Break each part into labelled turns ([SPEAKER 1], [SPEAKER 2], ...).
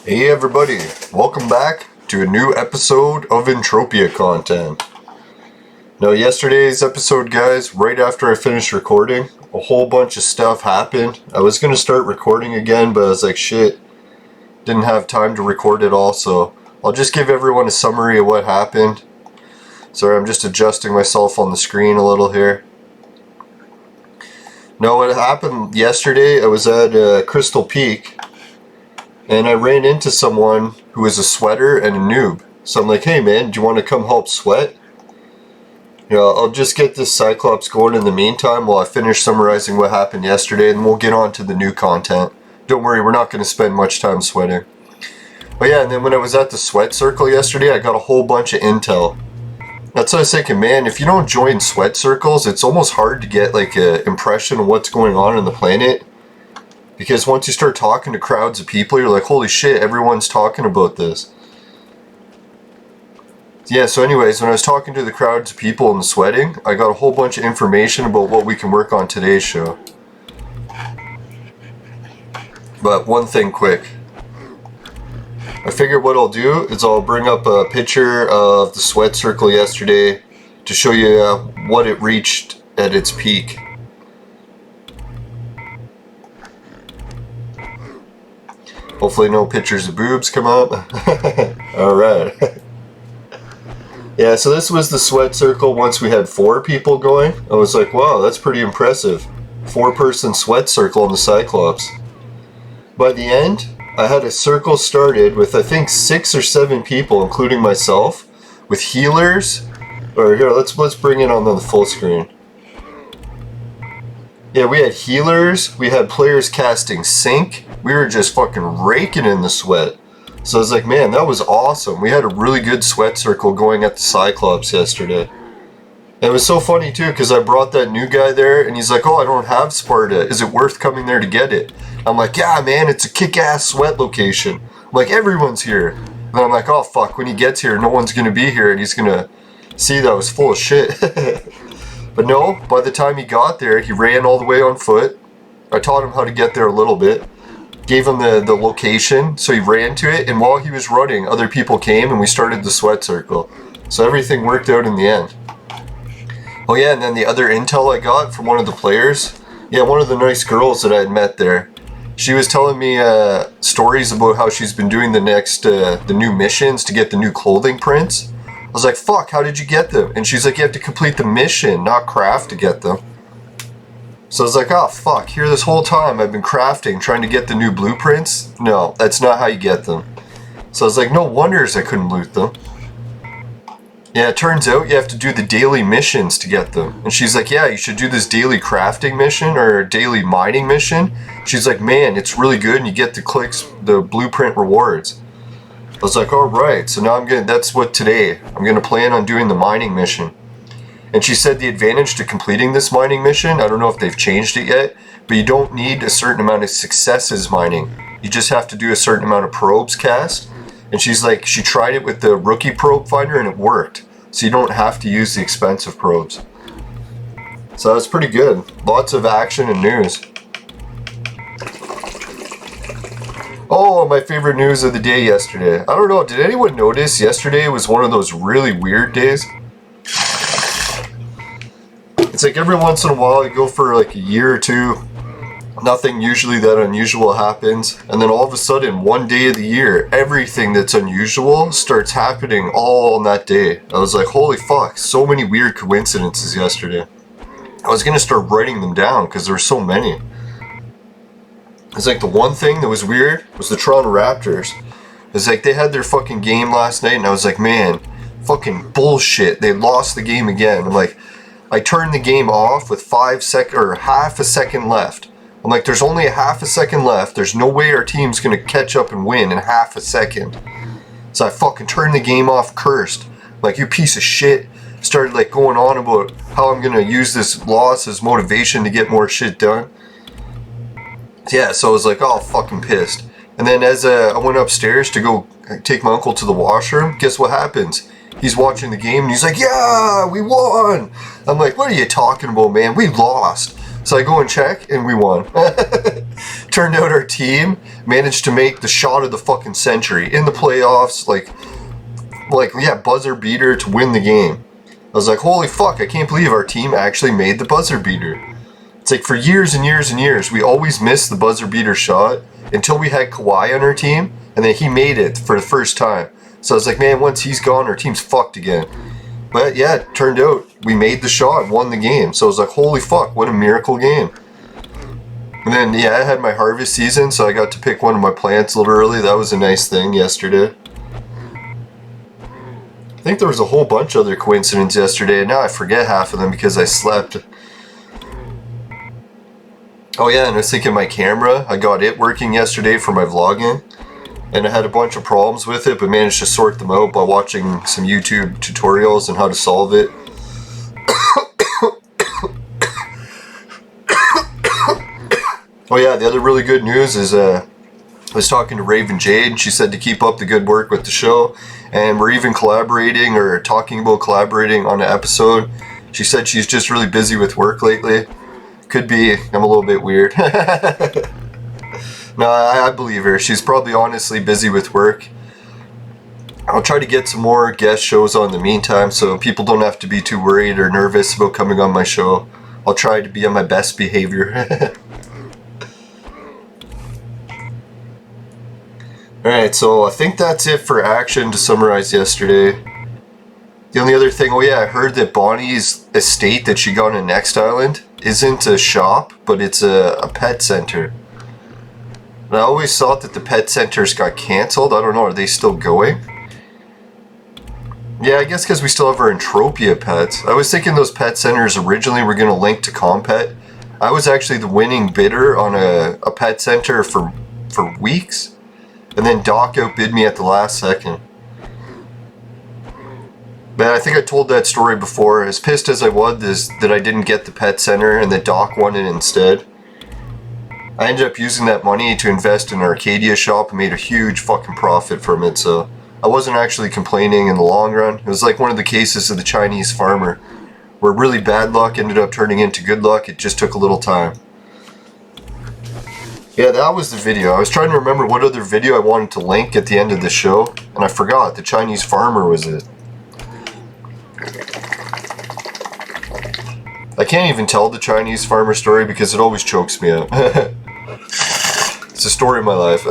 [SPEAKER 1] Hey everybody, welcome back to a new episode of Entropia content. Now yesterday's episode, guys, right after I finished recording, a whole bunch of stuff happened. I was going to start recording again, but I was like, shit, didn't have time to record it all, so I'll just give everyone a summary of what happened. Sorry, I'm just adjusting myself on the screen a little here. Now what happened yesterday, I was at Crystal Peak, and I ran into someone who was a sweater and a noob. So I'm like, hey man, do you want to come help sweat? You know, I'll just get this Cyclops going in the meantime while I finish summarizing what happened yesterday, and we'll get on to the new content. Don't worry, we're not going to spend much time sweating. But yeah, and then when I was at the sweat circle yesterday, I got a whole bunch of intel. That's what I was thinking, man, if you don't join sweat circles, it's almost hard to get like an impression of what's going on in the planet. Because once you start talking to crowds of people, you're like, holy shit, everyone's talking about this. Yeah, so anyways, when I was talking to the crowds of people and the sweating, I got a whole bunch of information about what we can work on today's show. But one thing quick. I figured what I'll do is I'll bring up a picture of the sweat circle yesterday to show you what it reached at its peak. Hopefully no pictures of boobs come up. Alright. Yeah, so this was the sweat circle once we had 4 people going. I was like, wow, that's pretty impressive. 4-person sweat circle on the Cyclops. By the end, I had a circle started with I think 6 or 7 people, including myself, with healers. Or here, let's bring it on the full screen. Yeah, we had healers, we had players casting sync, we were just fucking raking in the sweat. So I was like, man, that was awesome. We had a really good sweat circle going at the Cyclops yesterday. And it was so funny too, because I brought that new guy there, and he's like, oh, I don't have Sparta. Is it worth coming there to get it? I'm like, yeah, man, it's a kick-ass sweat location. I'm like, everyone's here. And then I'm like, oh, fuck, when he gets here, no one's going to be here, and he's going to see that I was full of shit. But no, by the time he got there, he ran all the way on foot. I taught him how to get there a little bit. Gave him the location, so he ran to it, and while he was running, other people came, and we started the sweat circle. So everything worked out in the end. Oh yeah, and then the other intel I got from one of the players, yeah, one of the nice girls that I had met there, she was telling me stories about how she's been doing the new missions to get the new clothing prints. I was like, fuck, how did you get them? And she's like, you have to complete the mission, not craft to get them. So I was like, oh fuck, here this whole time I've been crafting, trying to get the new blueprints. No, that's not how you get them. So I was like, no wonders I couldn't loot them. Yeah, it turns out you have to do the daily missions to get them. And she's like, yeah, you should do this daily crafting mission or daily mining mission. She's like, man, it's really good and you get the blueprint rewards. I was like, alright, so now that's what today, I'm going to plan on doing the mining mission. And she said the advantage to completing this mining mission, I don't know if they've changed it yet, but you don't need a certain amount of successes mining. You just have to do a certain amount of probes cast. And she's like, she tried it with the rookie probe finder and it worked. So you don't have to use the expensive probes. So that's pretty good. Lots of action and news. Oh, my favorite news of the day yesterday. I don't know, did anyone notice yesterday was one of those really weird days? It's like every once in a while you go for like a year or two, nothing usually that unusual happens, and then all of a sudden one day of the year everything that's unusual starts happening all on that day. I was like, holy fuck, so many weird coincidences yesterday. I was gonna start writing them down because there were so many. It's like the one thing that was weird was the Toronto Raptors. It's like they had their fucking game last night and I was like, man, fucking bullshit, they lost the game again. I'm like, I turned the game off with half a second left. I'm like, there's only a half a second left. There's no way our team's going to catch up and win in half a second. So I fucking turned the game off cursed. Like, you piece of shit. Started like going on about how I'm going to use this loss as motivation to get more shit done. Yeah, so I was like, oh, fucking pissed. And then as I went upstairs to go take my uncle to the washroom, guess what happens? He's watching the game and he's like, yeah, we won. I'm like, what are you talking about, man? We lost. So I go and check, and we won. Turned out our team managed to make the shot of the fucking century in the playoffs, like yeah, buzzer beater to win the game. I was like, holy fuck, I can't believe our team actually made the buzzer beater. It's like for years and years and years, we always missed the buzzer beater shot until we had Kawhi on our team, and then he made it for the first time. So I was like, man, once he's gone, our team's fucked again. But yeah, it turned out we made the shot and won the game. So I was like, holy fuck, what a miracle game. And then, yeah, I had my harvest season, so I got to pick one of my plants a little early. That was a nice thing yesterday. I think there was a whole bunch of other coincidences yesterday, and now I forget half of them because I slept. Oh yeah, and I was thinking my camera, I got it working yesterday for my vlogging, and I had a bunch of problems with it, but managed to sort them out by watching some YouTube tutorials on how to solve it. Oh yeah, the other really good news is I was talking to Raven Jade, and she said to keep up the good work with the show, and we're even collaborating or talking about collaborating on an episode. She said she's just really busy with work lately. Could be I'm a little bit weird. No, I believe her. She's probably honestly busy with work. I'll try to get some more guest shows on in the meantime, so people don't have to be too worried or nervous about coming on my show. I'll try to be on my best behavior. Alright, so I think that's it for action to summarize yesterday. The only other thing, oh yeah, I heard that Bonnie's estate that she got in Next Island isn't a shop, but it's a pet center. And I always thought that the pet centers got cancelled. I don't know, are they still going? Yeah, I guess because we still have our Entropia pets. I was thinking those pet centers originally were going to link to Compet. I was actually the winning bidder on a pet center for weeks. And then Doc outbid me at the last second. But I think I told that story before. As pissed as I was that I didn't get the pet center and that Doc won it instead. I ended up using that money to invest in an Arcadia shop and made a huge fucking profit from it, so I wasn't actually complaining in the long run. It was like one of the cases of the Chinese farmer, where really bad luck ended up turning into good luck. It just took a little time. Yeah, that was the video. I was trying to remember what other video I wanted to link at the end of the show, and I forgot. The Chinese farmer was it. I can't even tell the Chinese farmer story because it always chokes me up. It's a story of my life.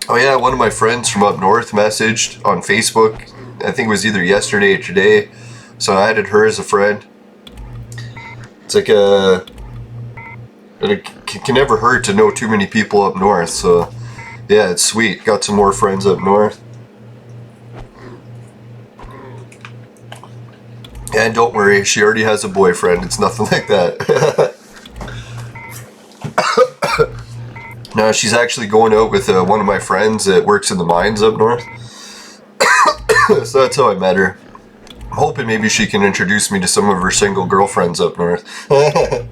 [SPEAKER 1] Oh yeah, one of my friends from up north messaged on Facebook. I think it was either yesterday or today. So I added her as a friend. It's like it can never hurt to know too many people up north. So yeah, it's sweet. Got some more friends up north. And don't worry, she already has a boyfriend. It's nothing like that. No, she's actually going out with one of my friends that works in the mines up north. So that's how I met her. I'm hoping maybe she can introduce me to some of her single girlfriends up north. I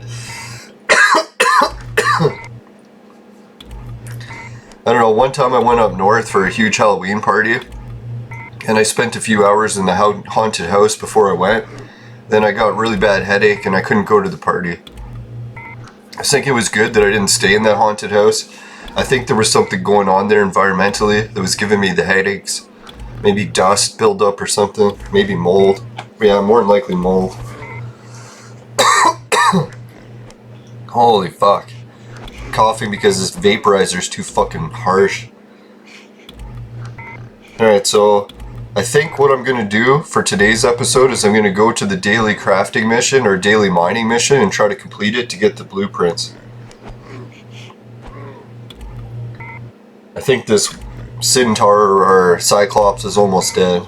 [SPEAKER 1] don't know, one time I went up north for a huge Halloween party. And I spent a few hours in the haunted house before I went. Then I got a really bad headache and I couldn't go to the party. I think it was good that I didn't stay in that haunted house. I think there was something going on there environmentally that was giving me the headaches. Maybe dust build up or something. Maybe mold. Yeah, more than likely mold. Holy fuck. Coughing because this vaporizer is too fucking harsh. Alright, so I think what I'm going to do for today's episode is I'm going to go to the daily crafting mission or daily mining mission and try to complete it to get the blueprints. I think this Centaur or Cyclops is almost dead.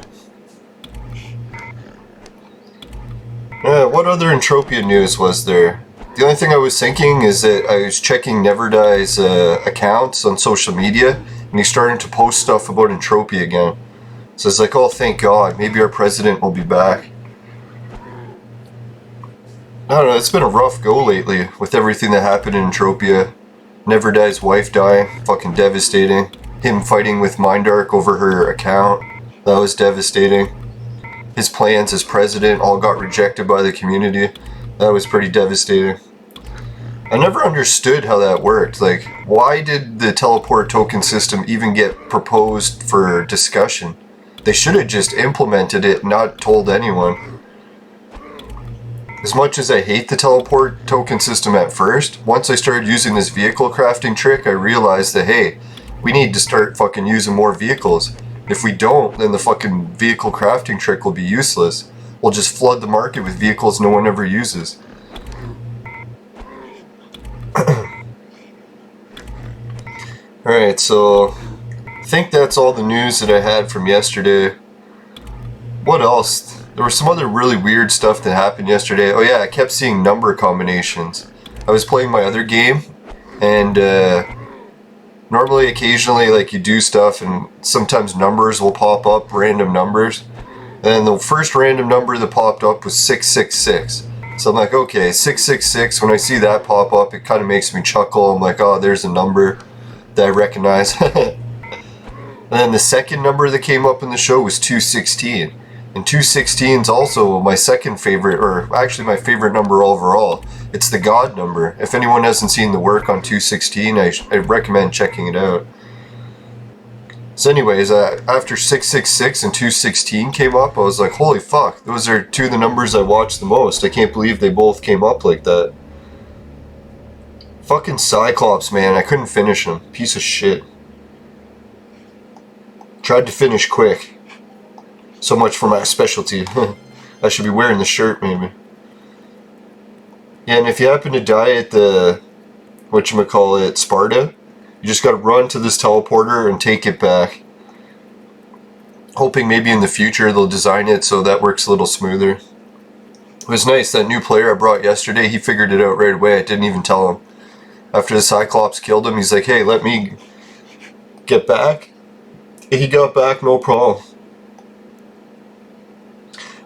[SPEAKER 1] What other Entropia news was there? The only thing I was thinking is that I was checking Neverdie's accounts on social media, and he's starting to post stuff about Entropia again. So it's like, oh, thank God, maybe our president will be back. I don't know, it's been a rough go lately with everything that happened in Entropia. Neverdie's wife dying, fucking devastating. Him fighting with Mindark over her account, that was devastating. his plans as president all got rejected by the community. That was pretty devastating. I never understood how that worked. Like, why did the teleport token system even get proposed for discussion? They should have just implemented it, not told anyone. As much as I hate the teleport token system at first, once I started using this vehicle crafting trick, I realized that, hey, we need to start fucking using more vehicles. If we don't, then the fucking vehicle crafting trick will be useless. We'll just flood the market with vehicles no one ever uses. Alright, so I think that's all the news that I had from yesterday. What else? There was some other really weird stuff that happened yesterday. Oh yeah, I kept seeing number combinations. I was playing my other game, and normally, occasionally, like, you do stuff and sometimes numbers will pop up, random numbers. And the first random number that popped up was 666. So I'm like, okay, 666, when I see that pop up, it kind of makes me chuckle. I'm like, oh, there's a number that I recognize. And then the second number that came up in the show was 216. And 216 is also my second favorite, or actually my favorite number overall. It's the God number. If anyone hasn't seen the work on 216, I recommend checking it out. So anyways, after 666 and 216 came up, I was like, holy fuck, those are two of the numbers I watched the most. I can't believe they both came up like that. Fucking Cyclops, man, I couldn't finish him. Piece of shit. Tried to finish quick. So much for my specialty. I should be wearing the shirt, maybe. Yeah, and if you happen to die at the, whatchamacallit, Sparta, you just gotta run to this teleporter and take it back. Hoping maybe in the future they'll design it so that works a little smoother. It was nice, that new player I brought yesterday, he figured it out right away. I didn't even tell him. After the Cyclops killed him, he's like, hey, let me get back. He got back, no problem.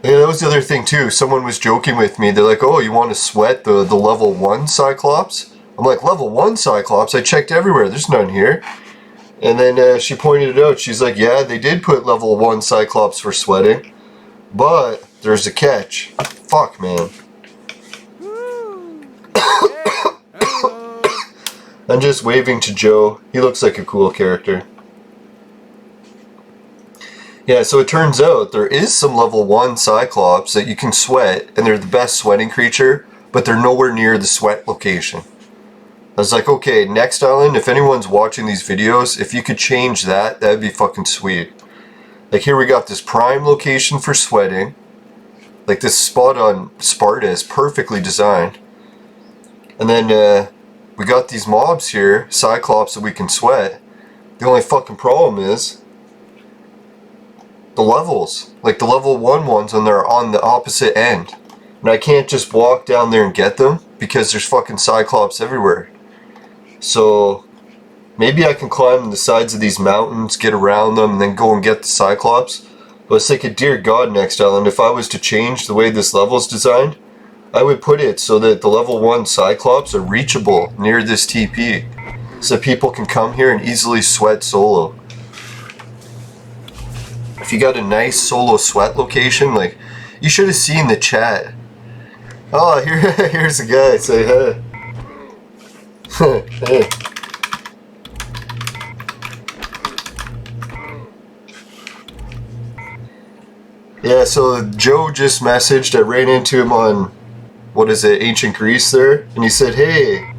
[SPEAKER 1] Yeah, that was the other thing too. Someone was joking with me. They're like, oh, you want to sweat the level 1 Cyclops? I'm like, level 1 Cyclops? I checked everywhere. There's none here. And then she pointed it out. She's like, yeah, they did put level 1 Cyclops for sweating. But there's a catch. Fuck, man. I'm just waving to Joe. He looks like a cool character. Yeah, so it turns out there is some level 1 Cyclops that you can sweat, and they're the best sweating creature, but they're nowhere near the sweat location. I was like, okay, next island, if anyone's watching these videos, if you could change that, that'd be fucking sweet. Like, here we got this prime location for sweating. Like, this spot on Sparta is perfectly designed. And then, we got these mobs here, Cyclops, that we can sweat. The only fucking problem is the levels. Like, the level 1 ones, and they're on the opposite end. And I can't just walk down there and get them, because there's fucking Cyclops everywhere. So, maybe I can climb the sides of these mountains, get around them, and then go and get the Cyclops. But it's like a dear God next island, if I was to change the way this level is designed, I would put it so that the level 1 Cyclops are reachable near this TP. So people can come here and easily sweat solo. If you got a nice solo sweat location, like, you should have seen the chat. Oh, here's a guy, say hey. Hey. Yeah, so Joe just messaged, I ran into him on, what is it, Ancient Greece there, and he said, hey,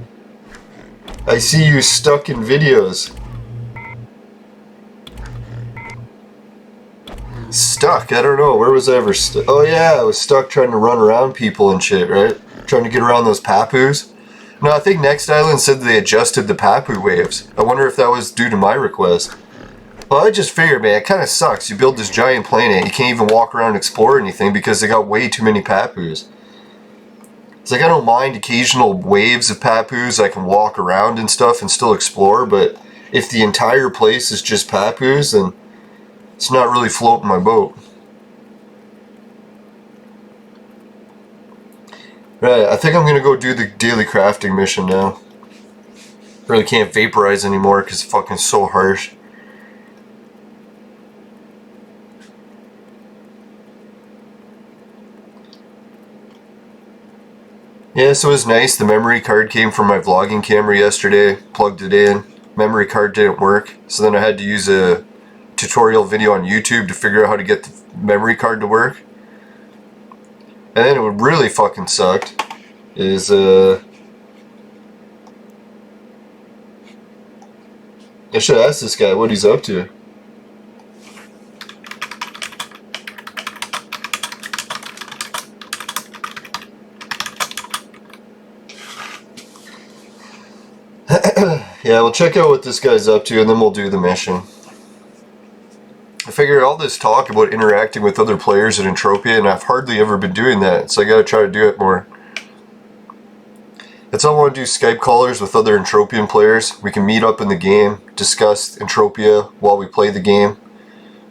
[SPEAKER 1] I see you stuck in videos. Stuck? I don't know, where was I ever stuck? Oh yeah, I was stuck trying to run around people and shit, right? Trying to get around those Papus. No, I think Next Island said they adjusted the Papu waves. I wonder if that was due to my request. Well, I just figured, man, it kind of sucks. You build this giant planet, you can't even walk around and explore anything because they got way too many Papus. It's like, I don't mind occasional waves of Papus, I can walk around and stuff and still explore, but if the entire place is just Papus, then it's not really floating my boat. Right, I think I'm going to go do the daily crafting mission now. Really can't vaporize anymore because it's fucking so harsh. Yeah, so it was nice. The memory card came from my vlogging camera yesterday. Plugged it in. Memory card didn't work. So then I had to use a tutorial video on YouTube to figure out how to get the memory card to work. And then what really fucking sucked is I should ask this guy what he's up to. Yeah, we'll check out what this guy's up to and then we'll do the mission. I figure all this talk about interacting with other players in Entropia, and I've hardly ever been doing that, so I gotta try to do it more. That's all I want to do, Skype callers with other Entropian players. We can meet up in the game, discuss Entropia while we play the game.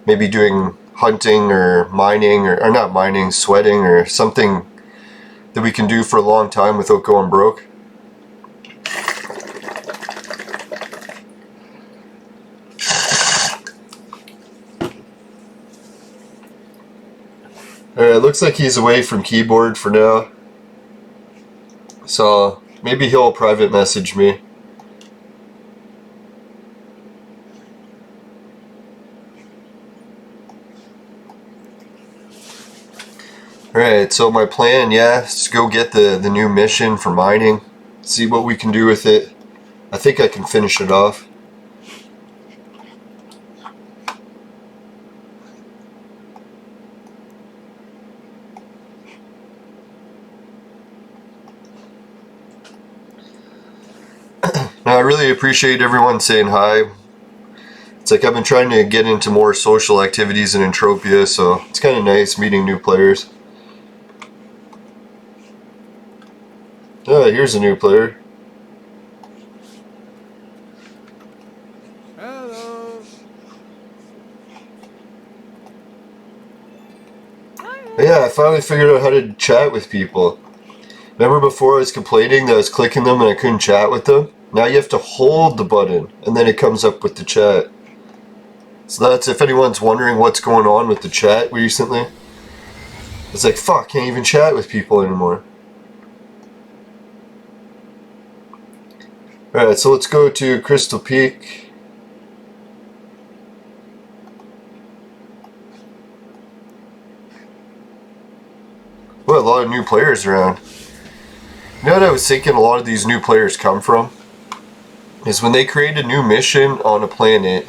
[SPEAKER 1] Maybe doing hunting or mining, or not mining, sweating, or something that we can do for a long time without going broke. Alright, looks like he's away from keyboard for now. So maybe he'll private message me. Alright, so my plan, yeah, is to go get the new mission for mining. See what we can do with it. I think I can finish it off. Now, I really appreciate everyone saying hi. It's like I've been trying to get into more social activities in Entropia, so it's kind of nice meeting new players. Oh, here's a new player.
[SPEAKER 2] Hello.
[SPEAKER 1] Yeah, I finally figured out how to chat with people. Remember before I was complaining that I was clicking them and I couldn't chat with them? Now you have to hold the button and then it comes up with the chat. So that's if anyone's wondering what's going on with the chat recently. It's like, fuck, can't even chat with people anymore. Alright, so let's go to Crystal Peak. Well, a lot of new players around. You know what I was thinking a lot of these new players come from? Is when they create a new mission on a planet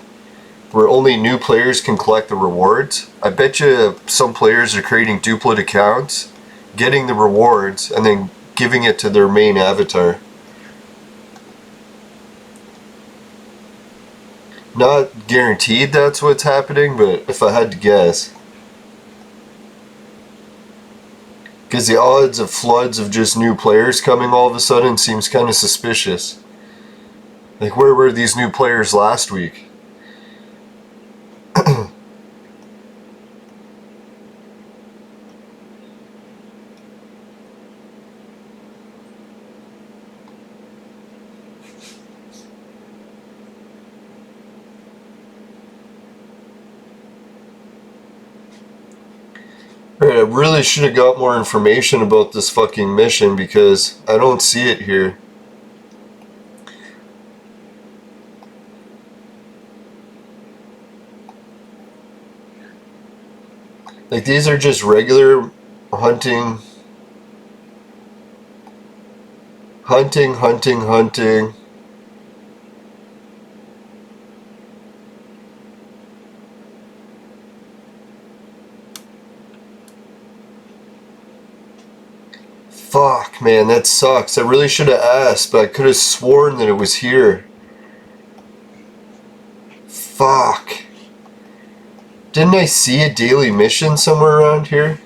[SPEAKER 1] where only new players can collect the rewards. I bet you some players are creating duplicate accounts, getting the rewards, and then giving it to their main avatar. Not guaranteed that's what's happening, but if I had to guess. Because the odds of floods of just new players coming all of a sudden seems kind of suspicious. Like, where were these new players last week? Alright, I really should have got more information about this fucking mission because I don't see it here. Like, these are just regular hunting. Hunting. Fuck, man, that sucks. I really should have asked, but I could have sworn that it was here. Fuck. Didn't I see a daily mission somewhere around here?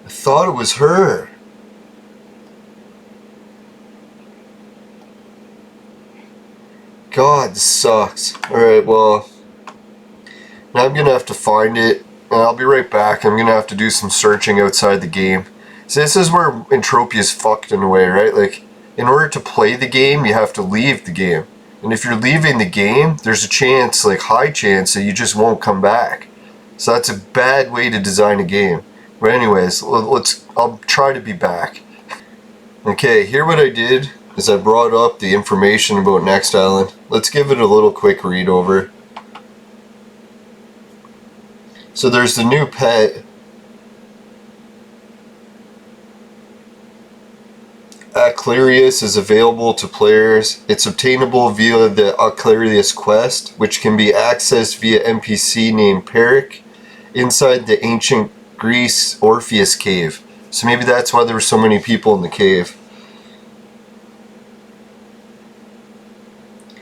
[SPEAKER 1] I thought it was her. God, this sucks. Alright, well, now I'm gonna have to find it, and I'll be right back. I'm gonna have to do some searching outside the game. So this is where Entropia's fucked in a way, right? Like, in order to play the game, you have to leave the game. And if you're leaving the game, there's a chance, like high chance, that you just won't come back. So that's a bad way to design a game. But anyways, I'll try to be back. Okay, here what I did is I brought up the information about Next Island. Let's give it a little quick read over. So there's the new pet. Aclarius is available to players. It's obtainable via the Aclarius quest, which can be accessed via NPC named Peric inside the ancient Greece Orpheus cave. So maybe that's why there were so many people in the cave.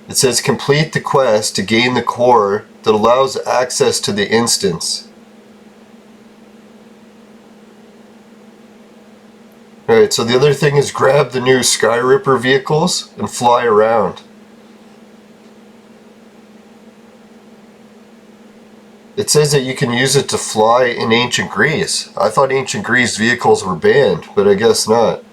[SPEAKER 1] It says complete the quest to gain the core that allows access to the instance. Alright, so the other thing is grab the new Skyripper vehicles and fly around. It says that you can use it to fly in ancient Greece. I thought ancient Greece vehicles were banned, but I guess not.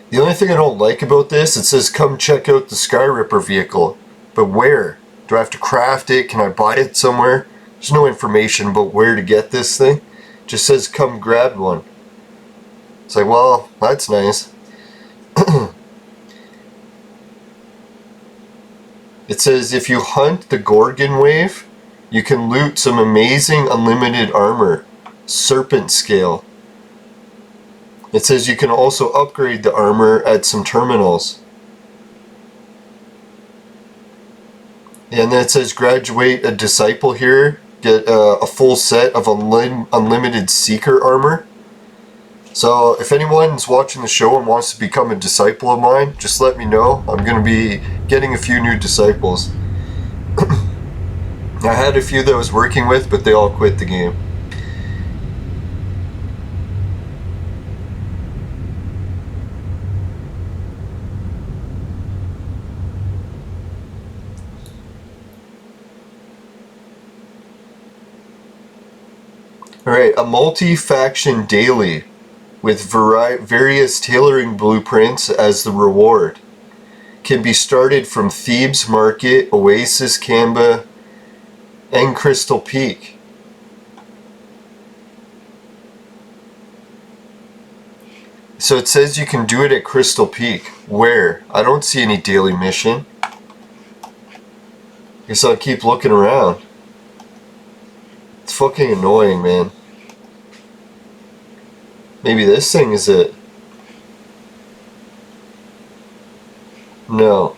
[SPEAKER 1] The only thing I don't like about this, it says come check out the Skyripper vehicle. But where? Do I have to craft it? Can I buy it somewhere? There's no information about where to get this thing. It just says come grab one. It's like, well, that's nice. It says if you hunt the Gorgon wave, you can loot some amazing unlimited armor. Serpent scale. It says you can also upgrade the armor at some terminals. And then it says graduate a disciple here. Get a full set of unlimited seeker armor. So if anyone's watching the show and wants to become a disciple of mine, just let me know. I'm going to be getting a few new disciples. I had a few that I was working with, but they all quit the game. Alright, a multi-faction daily with various tailoring blueprints as the reward. Can be started from Thebes Market, Oasis Kamba, and Crystal Peak. So it says you can do it at Crystal Peak. Where? I don't see any daily mission. Guess I'll keep looking around. It's fucking annoying, man. Maybe this thing is it. No.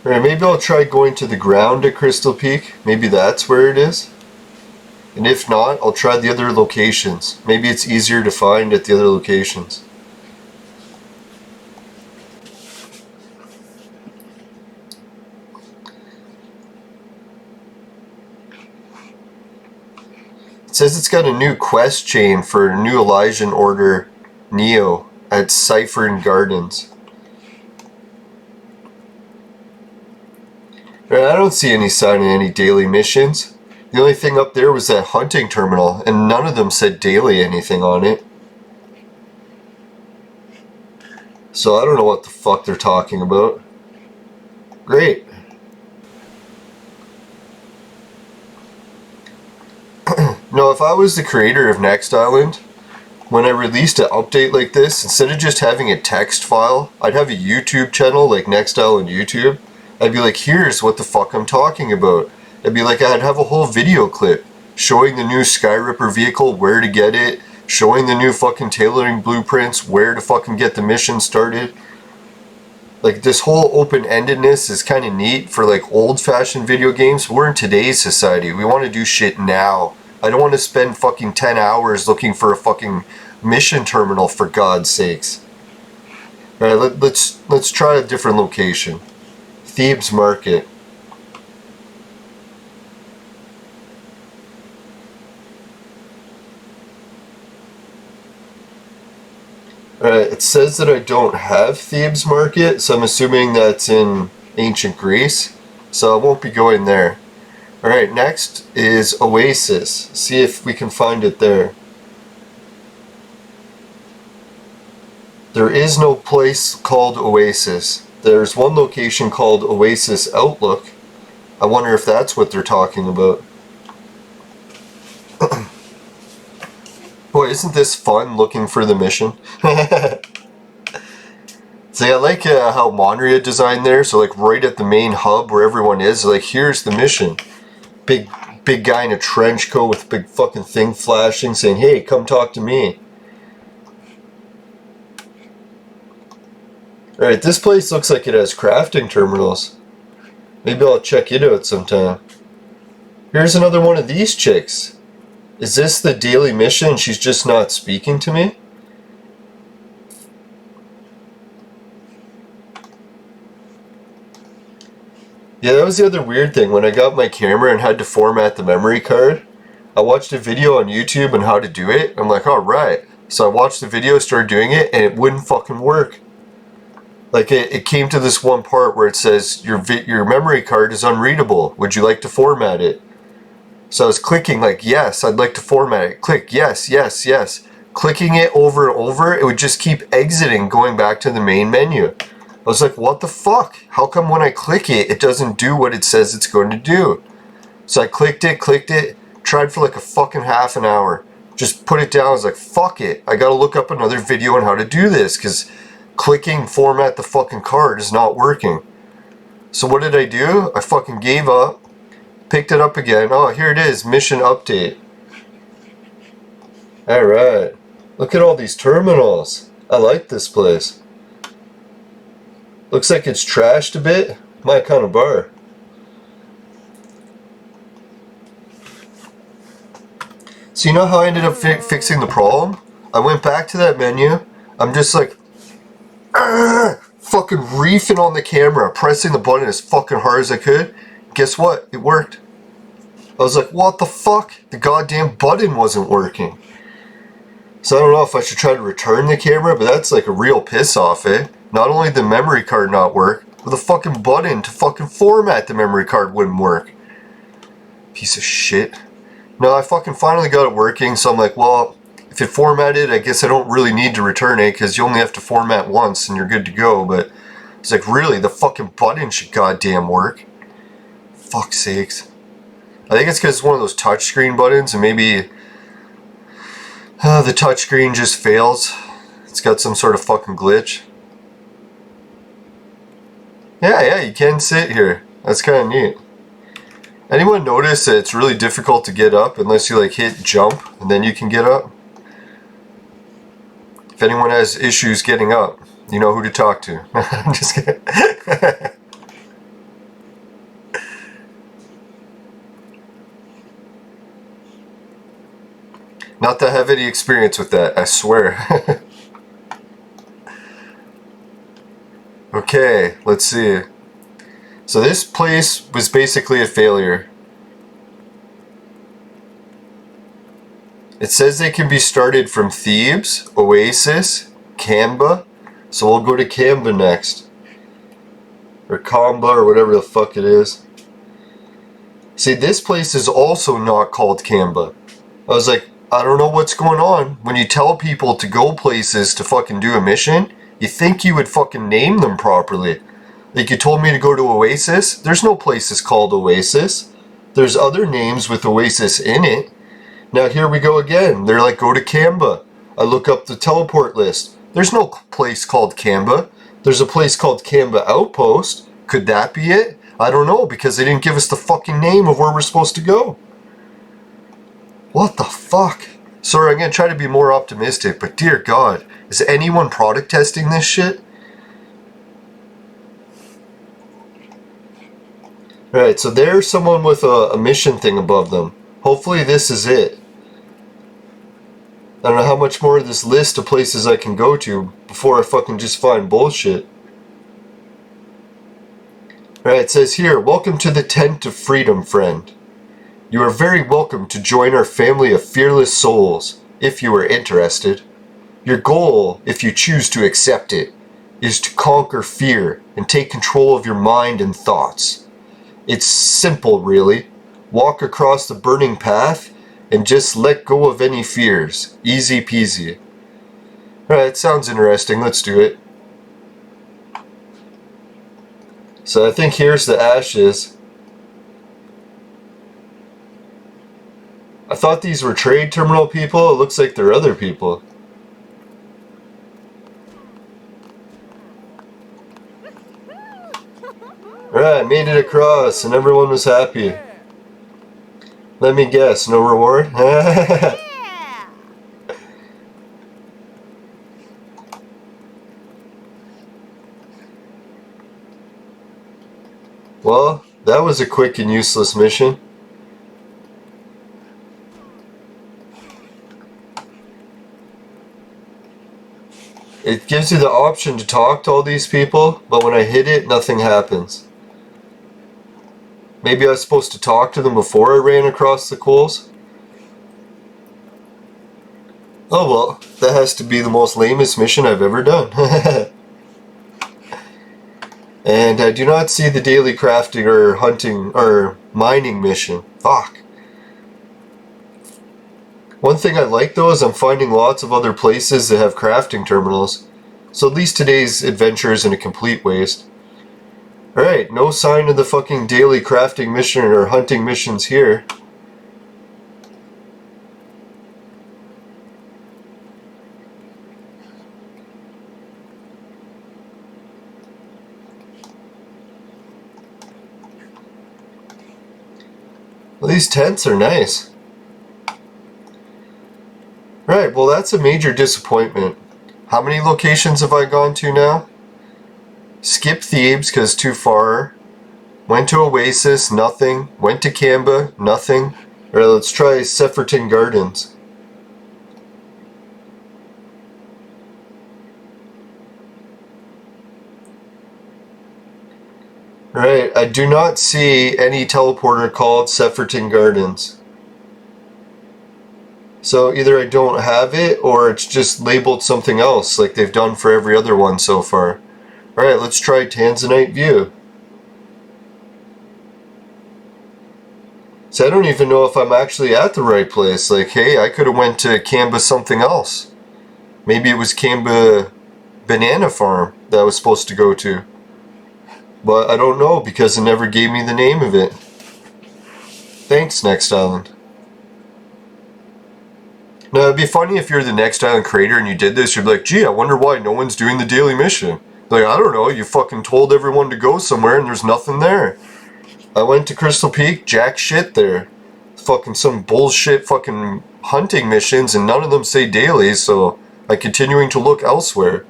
[SPEAKER 1] Alright, maybe I'll try going to the ground at Crystal Peak. Maybe that's where it is. And if not, I'll try the other locations. Maybe it's easier to find at the other locations. It says it's got a new quest chain for New Elysian Order Neo at Cyphern Gardens. I don't see any sign of any daily missions. The only thing up there was that hunting terminal, and none of them said daily anything on it. So I don't know what the fuck they're talking about. Great. No, if I was the creator of Next Island, when I released an update like this, instead of just having a text file, I'd have a YouTube channel like Next Island YouTube. I'd be like, here's what the fuck I'm talking about. I'd be like, I'd have a whole video clip showing the new Skyripper vehicle, where to get it, showing the new fucking tailoring blueprints, where to fucking get the mission started. Like, this whole open-endedness is kind of neat for like old-fashioned video games. We're in today's society. We want to do shit now. I don't want to spend fucking 10 hours looking for a fucking mission terminal, for God's sakes. Alright, let's try a different location. Thebes Market. Alright, it says that I don't have Thebes Market, so I'm assuming that's in ancient Greece. So I won't be going there. Alright, next is Oasis. See if we can find it there. There is no place called Oasis. There's one location called Oasis Outlook. I wonder if that's what they're talking about. Boy, isn't this fun looking for the mission? See, I like how Monria designed there. So like right at the main hub where everyone is, like here's the mission. Big guy in a trench coat with a big fucking thing flashing saying, hey, come talk to me. Alright, this place looks like it has crafting terminals. Maybe I'll check it out sometime. Here's another one of these chicks. Is this the daily mission? She's just not speaking to me? Yeah, that was the other weird thing. When I got my camera and had to format the memory card, I watched a video on YouTube on how to do it. I'm like, alright. So I watched the video, started doing it, and it wouldn't fucking work. Like, it came to this one part where it says, your memory card is unreadable. Would you like to format it? So I was clicking like, yes, I'd like to format it. Click, yes, yes, yes. Clicking it over and over, it would just keep exiting, going back to the main menu. I was like, what the fuck? How come when I click it, it doesn't do what it says it's going to do? So I clicked it, tried for like a fucking half an hour. Just put it down, I was like, fuck it. I gotta look up another video on how to do this, because clicking format the fucking card is not working. So what did I do? I fucking gave up, picked it up again. Oh, here it is, mission update. Alright. Look at all these terminals. I like this place. Looks like it's trashed a bit. My kind of bar. So you know how I ended up fixing the problem? I went back to that menu. I'm just like, fucking reefing on the camera, pressing the button as fucking hard as I could. Guess what? It worked. I was like, what the fuck? The goddamn button wasn't working. So I don't know if I should try to return the camera, but that's like a real piss off, eh? Not only did the memory card not work, but the fucking button to fucking format the memory card wouldn't work. Piece of shit. No, I fucking finally got it working, so I'm like, well, if it formatted, I guess I don't really need to return it, because you only have to format once and you're good to go, but it's like, really, the fucking button should goddamn work. Fuck's sakes. I think it's because it's one of those touchscreen buttons, and maybe the touchscreen just fails. It's got some sort of fucking glitch. Yeah, you can sit here. That's kind of neat. Anyone notice that it's really difficult to get up unless you like hit jump and then you can get up? If anyone has issues getting up, you know who to talk to. I'm just kidding. Not that I have any experience with that, I swear. Okay, let's see. So this place was basically a failure. It says they can be started from Thebes, Oasis, Kamba. So we'll go to Kamba next. Or Kamba, or whatever the fuck it is. See, this place is also not called Kamba. I was like, I don't know what's going on. When you tell people to go places to fucking do a mission, you think you would fucking name them properly. Like you told me to go to Oasis. There's no places called Oasis. There's other names with Oasis in it. Now here we go again. They're like, go to Kamba. I look up the teleport list. There's no place called Kamba. There's a place called Kamba Outpost. Could that be it? I don't know, because they didn't give us the fucking name of where we're supposed to go. What the fuck? Sorry, I'm going to try to be more optimistic, but dear God, is anyone product testing this shit? Alright, so there's someone with a mission thing above them. Hopefully this is it. I don't know how much more of this list of places I can go to before I fucking just find bullshit. Alright, it says here, welcome to the Tent of Freedom, friend. You are very welcome to join our family of fearless souls, if you are interested. Your goal, if you choose to accept it, is to conquer fear and take control of your mind and thoughts. It's simple, really. Walk across the burning path and just let go of any fears. Easy peasy. Alright, sounds interesting. Let's do it. So I think here's the ashes. I thought these were trade terminal people. It looks like they're other people. Alright, made it across and everyone was happy. Let me guess, no reward? Well, that was a quick and useless mission. It gives you the option to talk to all these people, but when I hit it, nothing happens. Maybe I was supposed to talk to them before I ran across the coals? Oh well, that has to be the most lamest mission I've ever done. And I do not see the daily crafting or hunting or mining mission. Fuck. One thing I like though is I'm finding lots of other places that have crafting terminals. So at least today's adventure isn't a complete waste. Alright, no sign of the fucking daily crafting mission or hunting missions here. Well, these tents are nice. Right, well that's a major disappointment. How many locations have I gone to now? Skip Thebes because too far. Went to Oasis, nothing. Went to Kamba, nothing. Alright, let's try Sepherton Gardens. Right, I do not see any teleporter called Sepherton Gardens. So either I don't have it or it's just labeled something else like they've done for every other one so far. Alright, let's try Tanzanite View. So I don't even know if I'm actually at the right place. Like, hey, I could have went to Kamba something else. Maybe it was Kamba Banana Farm that I was supposed to go to. But I don't know because it never gave me the name of it. Thanks, Next Island. Now, it'd be funny if you're the Next Island creator and you did this, you'd be like, gee, I wonder why no one's doing the daily mission. Like, I don't know, you fucking told everyone to go somewhere and there's nothing there. I went to Crystal Peak, jack shit there. Fucking some bullshit fucking hunting missions and none of them say daily, so I'm continuing to look elsewhere.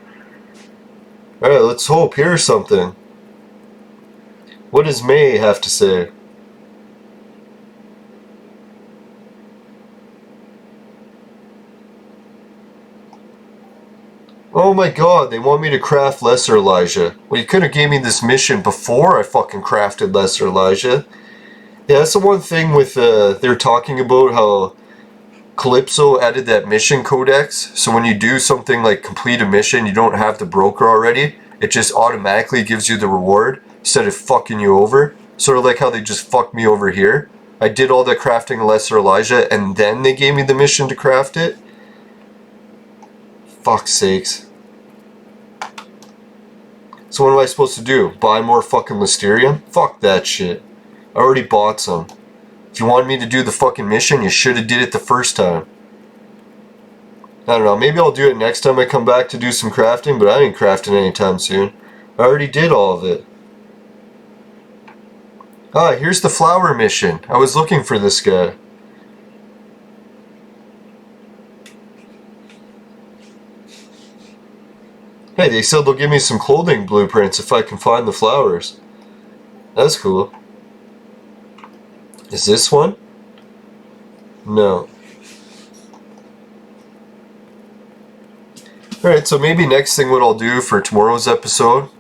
[SPEAKER 1] Alright, let's hope here's something. What does May have to say? Oh my god, they want me to craft Lesser Elijah. Well, you could have gave me this mission before I fucking crafted Lesser Elijah. Yeah, that's the one thing with, they're talking about how Calypso added that mission codex, so when you do something like complete a mission, you don't have the broker already, it just automatically gives you the reward, instead of fucking you over. Sort of like how they just fucked me over here. I did all the crafting of Lesser Elijah, and then they gave me the mission to craft it. Fuck's sakes. So what am I supposed to do? Buy more fucking Listerium? Fuck that shit. I already bought some. If you wanted me to do the fucking mission, you should have did it the first time. I don't know, maybe I'll do it next time I come back to do some crafting, but I ain't crafting anytime soon. I already did all of it. Ah, here's the flower mission. I was looking for this guy. Hey, they said they'll give me some clothing blueprints if I can find the flowers. That's cool. Is this one? No. Alright, so maybe next thing what I'll do for tomorrow's episode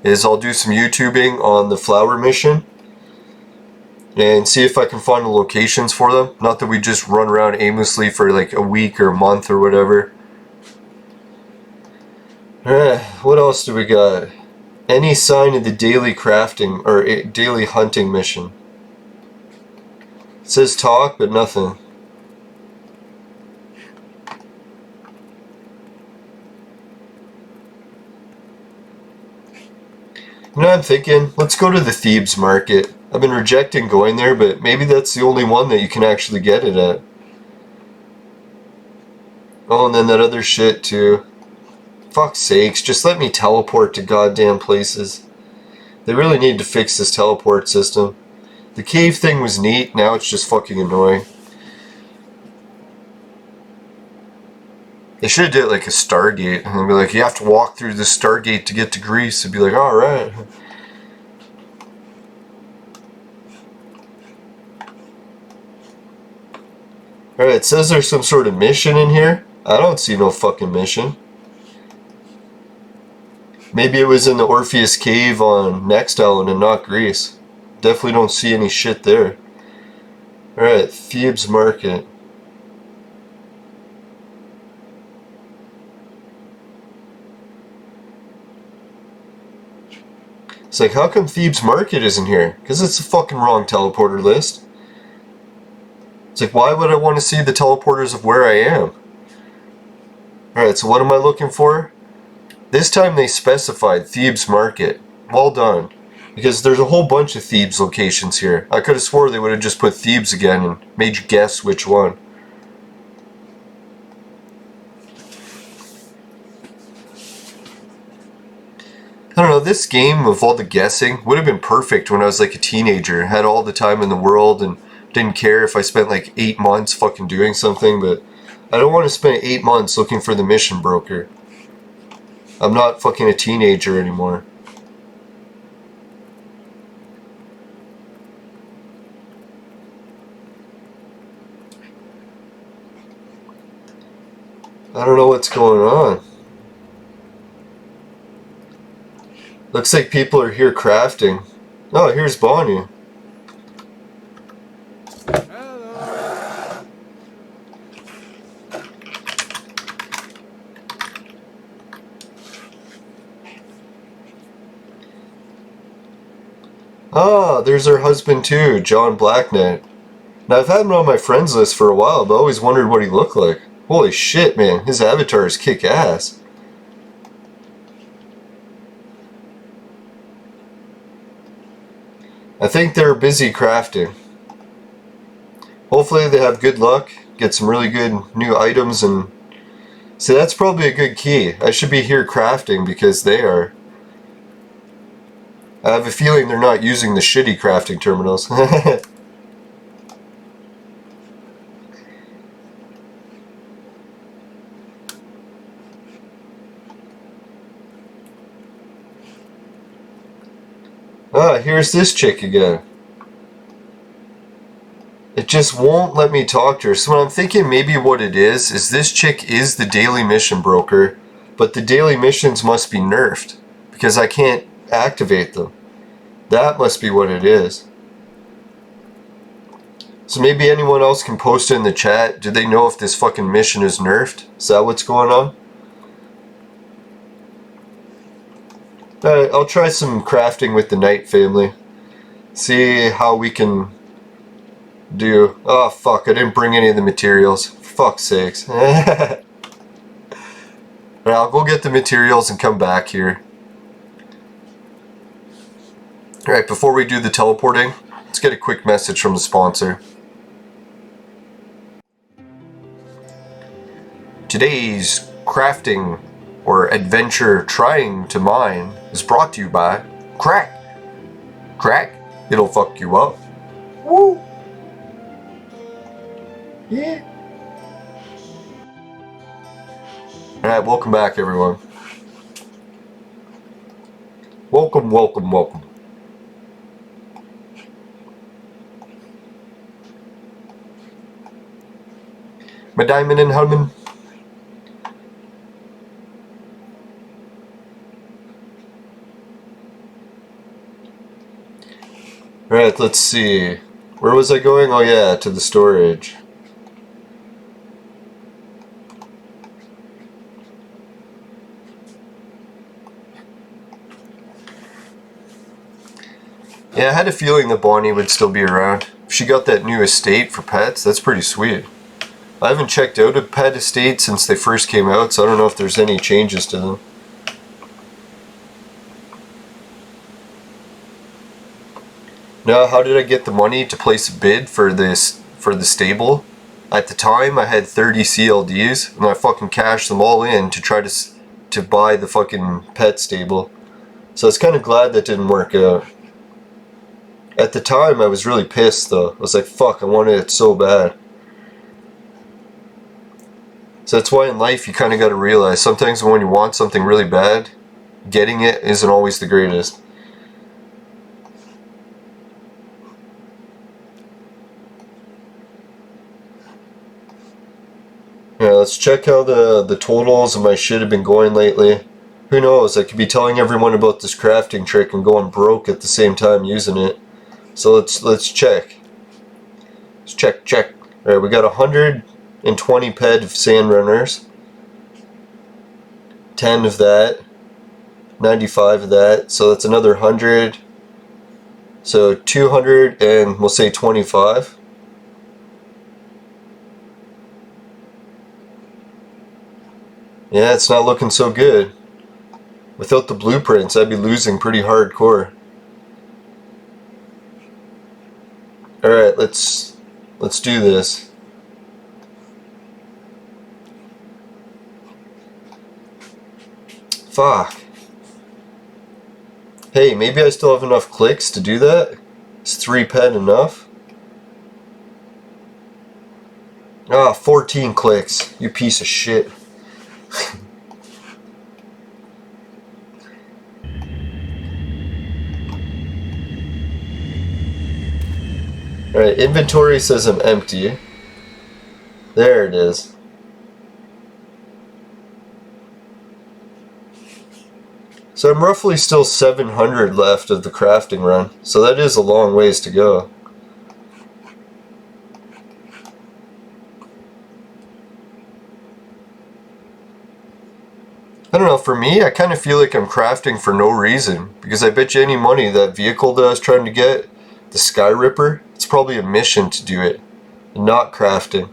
[SPEAKER 1] is I'll do some YouTubing on the flower mission and see if I can find the locations for them. Not that we just run around aimlessly for like a week or a month or whatever. Alright, what else do we got? Any sign of the daily crafting or daily hunting mission? It says talk, but nothing. You know, I'm thinking, let's go to the Thebes market. I've been rejecting going there, but maybe that's the only one that you can actually get it at. Oh, and then that other shit too. Fuck's sakes, just let me teleport to goddamn places. They really need to fix this teleport system. The cave thing was neat, now it's just fucking annoying. They should have did it like a Stargate, and they'd be like, you have to walk through this Stargate to get to Greece. It'd be like, alright. Alright, it says there's some sort of mission in here. I don't see no fucking mission. Maybe it was in the Orpheus Cave on Next Island and not Greece. Definitely don't see any shit there. Alright, Thebes Market. It's like, how come Thebes Market isn't here? Because it's the fucking wrong teleporter list. It's like, why would I want to see the teleporters of where I am? Alright, so what am I looking for? This time they specified Thebes Market. Well done. Because there's a whole bunch of Thebes locations here. I could have swore they would have just put Thebes again and made you guess which one. I don't know, this game of all the guessing would have been perfect when I was like a teenager. Had all the time in the world and didn't care if I spent like 8 months fucking doing something, but I don't want to spend 8 months looking for the mission broker. I'm not fucking a teenager anymore. I don't know what's going on. Looks like people are here crafting. Oh, here's Bonnie. Ah, there's her husband too, John Blackknight. Now I've had him on my friends list for a while, but I always wondered what he looked like. Holy shit, man, his avatar is kick ass. I think they're busy crafting. Hopefully they have good luck, get some really good new items, and see, that's probably a good key. I should be here crafting because they are. I have a feeling they're not using the shitty crafting terminals. Ah, here's this chick again. It just won't let me talk to her. So I'm thinking maybe what it is this chick is the daily mission broker, but the daily missions must be nerfed because I can't activate them. That must be what it is. So maybe anyone else can post it in the chat. Do they know if this fucking mission is nerfed? Is that what's going on? Alright, I'll try some crafting with the Knight family. See how we can do. Oh fuck, I didn't bring any of the materials. For fuck's sakes. Alright, I'll go get the materials and come back here. Alright, before we do the teleporting, let's get a quick message from the sponsor. Today's crafting or adventure trying to mine is brought to you by Crack. Crack, it'll fuck you up. Woo! Yeah. Alright, welcome back everyone. Welcome, welcome, welcome. My diamond and helmet. Alright, let's see. Where was I going? Oh yeah, to the storage. Yeah, I had a feeling that Bonnie would still be around. If she got that new estate for pets, that's pretty sweet. I haven't checked out a pet estate since they first came out, so I don't know if there's any changes to them. Now, how did I get the money to place a bid for this, for the stable? At the time, I had 30 CLDs, and I fucking cashed them all in to try to buy the fucking pet stable. So I was kind of glad that didn't work out. At the time, I was really pissed though. I was like, fuck, I wanted it so bad. So that's why in life you kind of got to realize sometimes when you want something really bad, getting it isn't always the greatest. Yeah, let's check how the totals of my shit have been going lately. Who knows, I could be telling everyone about this crafting trick and going broke at the same time using it. So let's check. Let's check. Alright, we got 120 ped of sand runners. 10 of that. 95 of that. So that's another 100. So 200 and we'll say 25. Yeah, it's not looking so good. Without the blueprints, I'd be losing pretty hardcore. Alright, let's do this. Fuck. Hey, maybe I still have enough clicks to do that? Is 3 ped enough? Ah, 14 clicks. You piece of shit. Alright, inventory says I'm empty. There it is. So I'm roughly still 700 left of the crafting run. So that is a long ways to go. I don't know, for me, I kind of feel like I'm crafting for no reason. Because I bet you any money that vehicle that I was trying to get, the Sky Ripper, it's probably a mission to do it. And not crafting.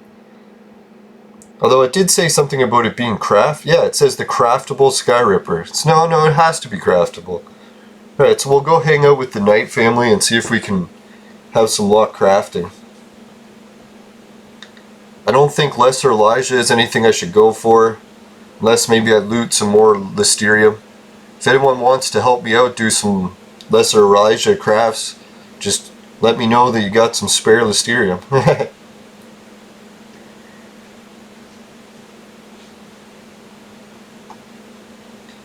[SPEAKER 1] Although it did say something about it being yeah, it says the craftable Sky Ripper. No, it has to be craftable. Alright, so we'll go hang out with the Knight family and see if we can have some luck crafting. I don't think Lesser Elijah is anything I should go for. Unless maybe I loot some more Listerium. If anyone wants to help me out, do some Lesser Elijah crafts, just let me know that you got some spare Listerium.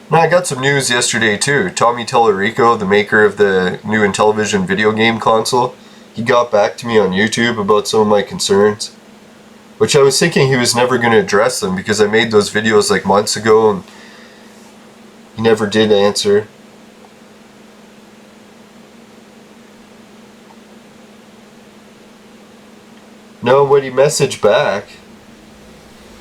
[SPEAKER 1] Now, I got some news yesterday too. Tommy Tellerico, the maker of the new Intellivision video game console, he got back to me on YouTube about some of my concerns. Which I was thinking he was never going to address them because I made those videos like months ago and he never did answer. No, but he messaged back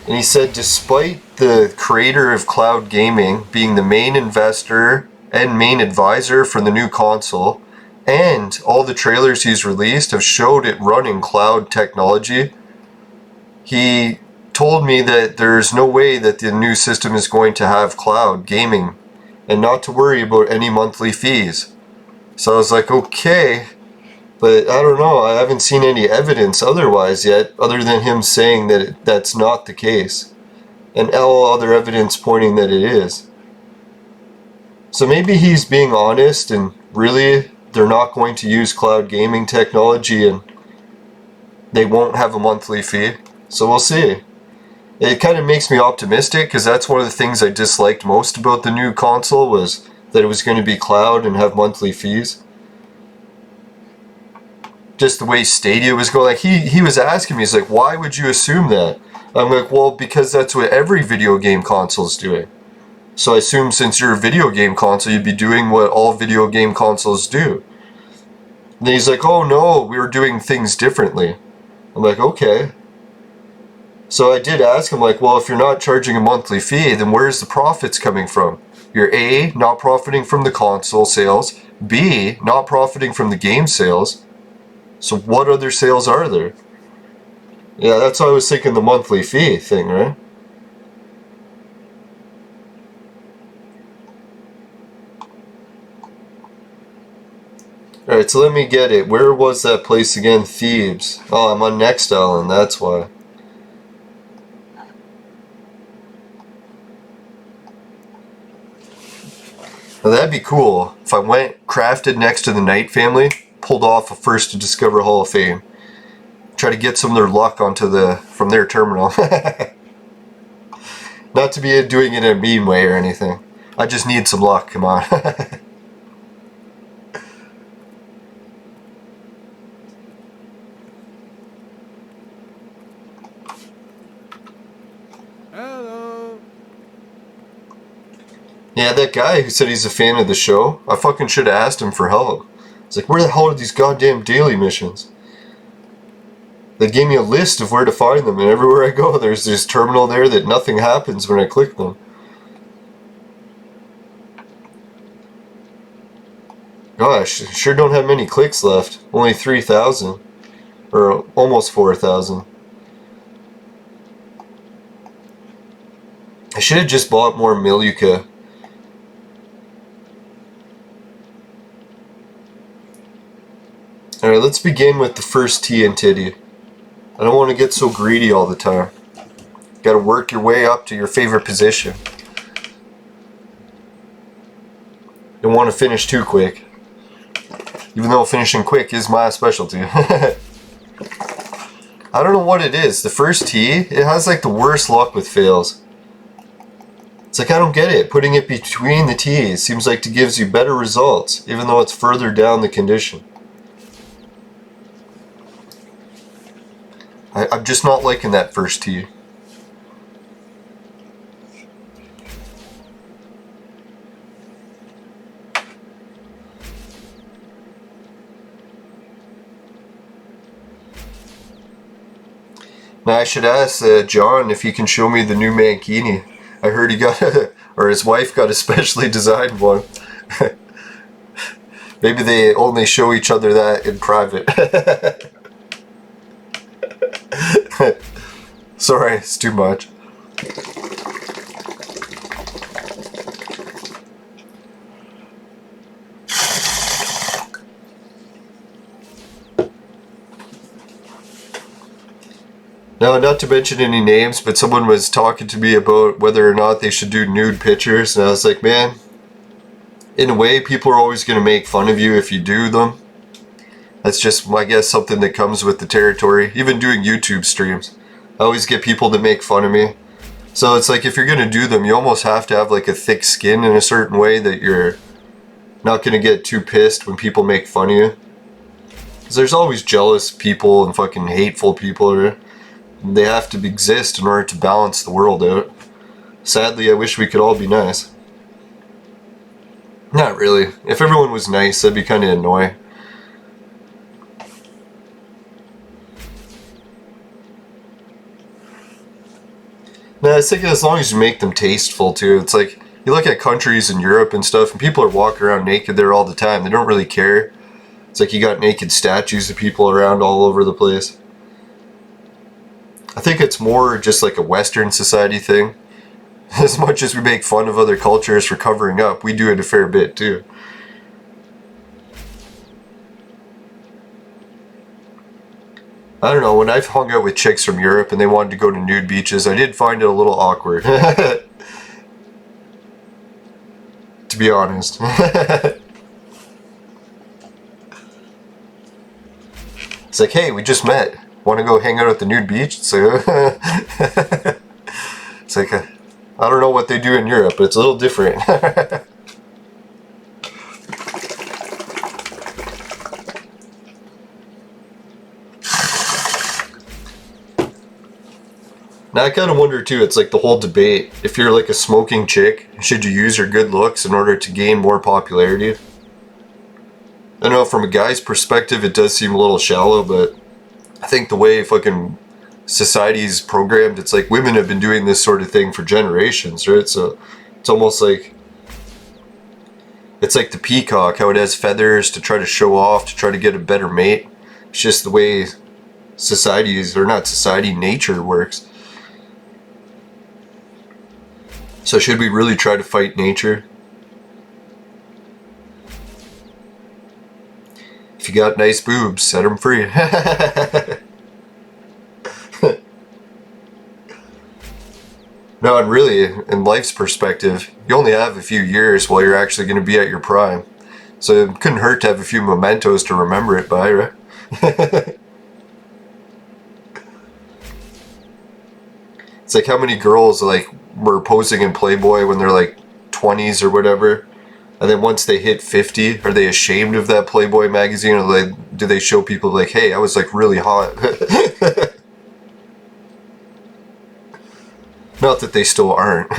[SPEAKER 1] and he said despite the creator of cloud gaming being the main investor and main advisor for the new console, and all the trailers he's released have showed it running cloud technology, he told me that there's no way that the new system is going to have cloud gaming and not to worry about any monthly fees. So I was like, okay, but I don't know, I haven't seen any evidence otherwise yet, other than him saying that that's not the case. And all other evidence pointing that it is. So maybe he's being honest and really they're not going to use cloud gaming technology and they won't have a monthly fee. So we'll see. It kind of makes me optimistic because that's one of the things I disliked most about the new console was that it was going to be cloud and have monthly fees. Just the way Stadia was going, like he was asking me, he's like, why would you assume that? I'm like, well, because that's what every video game console is doing. So I assume since you're a video game console, you'd be doing what all video game consoles do. And then he's like, oh no, we were doing things differently. I'm like, okay. So I did ask him, like, well, if you're not charging a monthly fee, then where's the profits coming from? You're A, not profiting from the console sales, B, not profiting from the game sales. So what other sales are there? Yeah, that's why I was thinking the monthly fee thing, right? Alright, so let me get it. Where was that place again? Thebes. Oh, I'm on Next Island, that's why. Now that'd be cool if I went, crafted next to the Knight family, pulled off a First to Discover Hall of Fame. Try to get some of their luck from their terminal. Not to be doing it in a mean way or anything. I just need some luck, come on.
[SPEAKER 2] Hello.
[SPEAKER 1] Yeah, that guy who said he's a fan of the show, I fucking should have asked him for help. It's like, where the hell are these goddamn daily missions? They gave me a list of where to find them, and everywhere I go there's this terminal there that nothing happens when I click them. Gosh, sure don't have many clicks left. Only 3,000. Or almost 4,000. I should have just bought more Miluka. Alright, let's begin with the first tea and titty. I don't want to get so greedy all the time. Gotta work your way up to your favorite position. Don't want to finish too quick. Even though finishing quick is my specialty. I don't know what it is. The first tee, it has like the worst luck with fails. It's like I don't get it. Putting it between the tees seems like it gives you better results, even though it's further down the condition. I'm just not liking that first tee. Now I should ask John if he can show me the new Mankini. I heard he got, or his wife got a specially designed one. Maybe they only show each other that in private. Sorry, it's too much. Now, not to mention any names, but someone was talking to me about whether or not they should do nude pictures, and I was like, man, in a way, people are always going to make fun of you if you do them. That's just, I guess, something that comes with the territory. Even doing YouTube streams, I always get people that make fun of me. So it's like, if you're going to do them, you almost have to have like a thick skin in a certain way that you're not going to get too pissed when people make fun of you. Because there's always jealous people and fucking hateful people. They have to exist in order to balance the world out. Sadly, I wish we could all be nice. Not really. If everyone was nice, that'd be kind of annoying. No, I was thinking as long as you make them tasteful too. It's like, you look at countries in Europe and stuff, and people are walking around naked there all the time. They don't really care. It's like you got naked statues of people around all over the place. I think it's more just like a Western society thing. As much as we make fun of other cultures for covering up, we do it a fair bit too. I don't know, when I've hung out with chicks from Europe and they wanted to go to nude beaches, I did find it a little awkward. To be honest. It's like, hey, we just met. Want to go hang out at the nude beach? It's like, I don't know what they do in Europe, but it's a little different. Now I kind of wonder too, it's like the whole debate, if you're like a smoking chick, should you use your good looks in order to gain more popularity? I know from a guy's perspective it does seem a little shallow, but I think the way fucking society's programmed, it's like women have been doing this sort of thing for generations, right? So it's almost like, it's like the peacock, how it has feathers to try to show off, to try to get a better mate. It's just the way societies, or not society, nature works. So should we really try to fight nature? If you got nice boobs, set them free. No, and really, in life's perspective, you only have a few years while you're actually going to be at your prime. So it couldn't hurt to have a few mementos to remember it by, right? It's like how many girls like were posing in Playboy when they're like 20s or whatever, and then once they hit 50, are they ashamed of that Playboy magazine, or do they show people like, hey, I was like really hot? Not that they still aren't.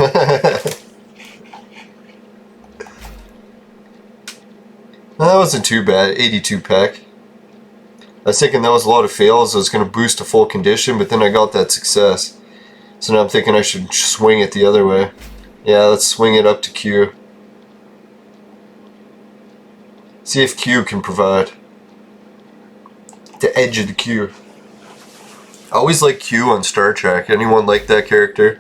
[SPEAKER 1] Well, that wasn't too bad, 82 pack. I was thinking that was a lot of fails. I was going to boost to full condition, but then I got that success. So now I'm thinking I should swing it the other way. Yeah, let's swing it up to Q. See if Q can provide. The edge of the Q. I always like Q on Star Trek. Anyone like that character?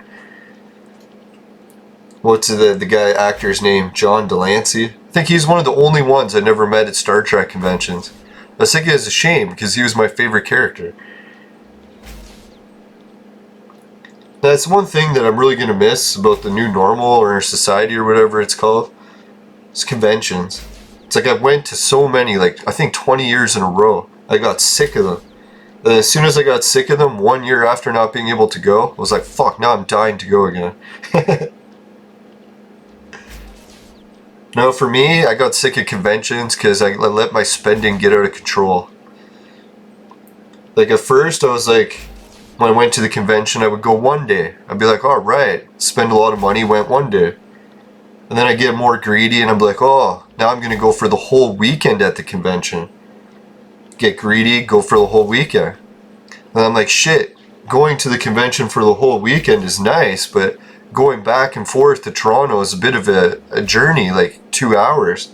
[SPEAKER 1] What's the guy actor's name? John Delancey? I think he's one of the only ones I never met at Star Trek conventions. I was thinking it's a shame because he was my favorite character. That's one thing that I'm really going to miss about the new normal or society or whatever it's called. It's conventions. It's like I went to so many, like I think 20 years in a row. I got sick of them. And as soon as I got sick of them, 1 year after not being able to go, I was like, fuck, now I'm dying to go again. No, for me, I got sick of conventions because I let my spending get out of control. Like at first, I was like, when I went to the convention, I would go one day. I'd be like, all right, spend a lot of money, went one day. And then I get more greedy and I'm like, oh, now I'm going to go for the whole weekend at the convention. Get greedy, go for the whole weekend. And I'm like, shit, going to the convention for the whole weekend is nice, but going back and forth to Toronto is a bit of a journey, like 2 hours.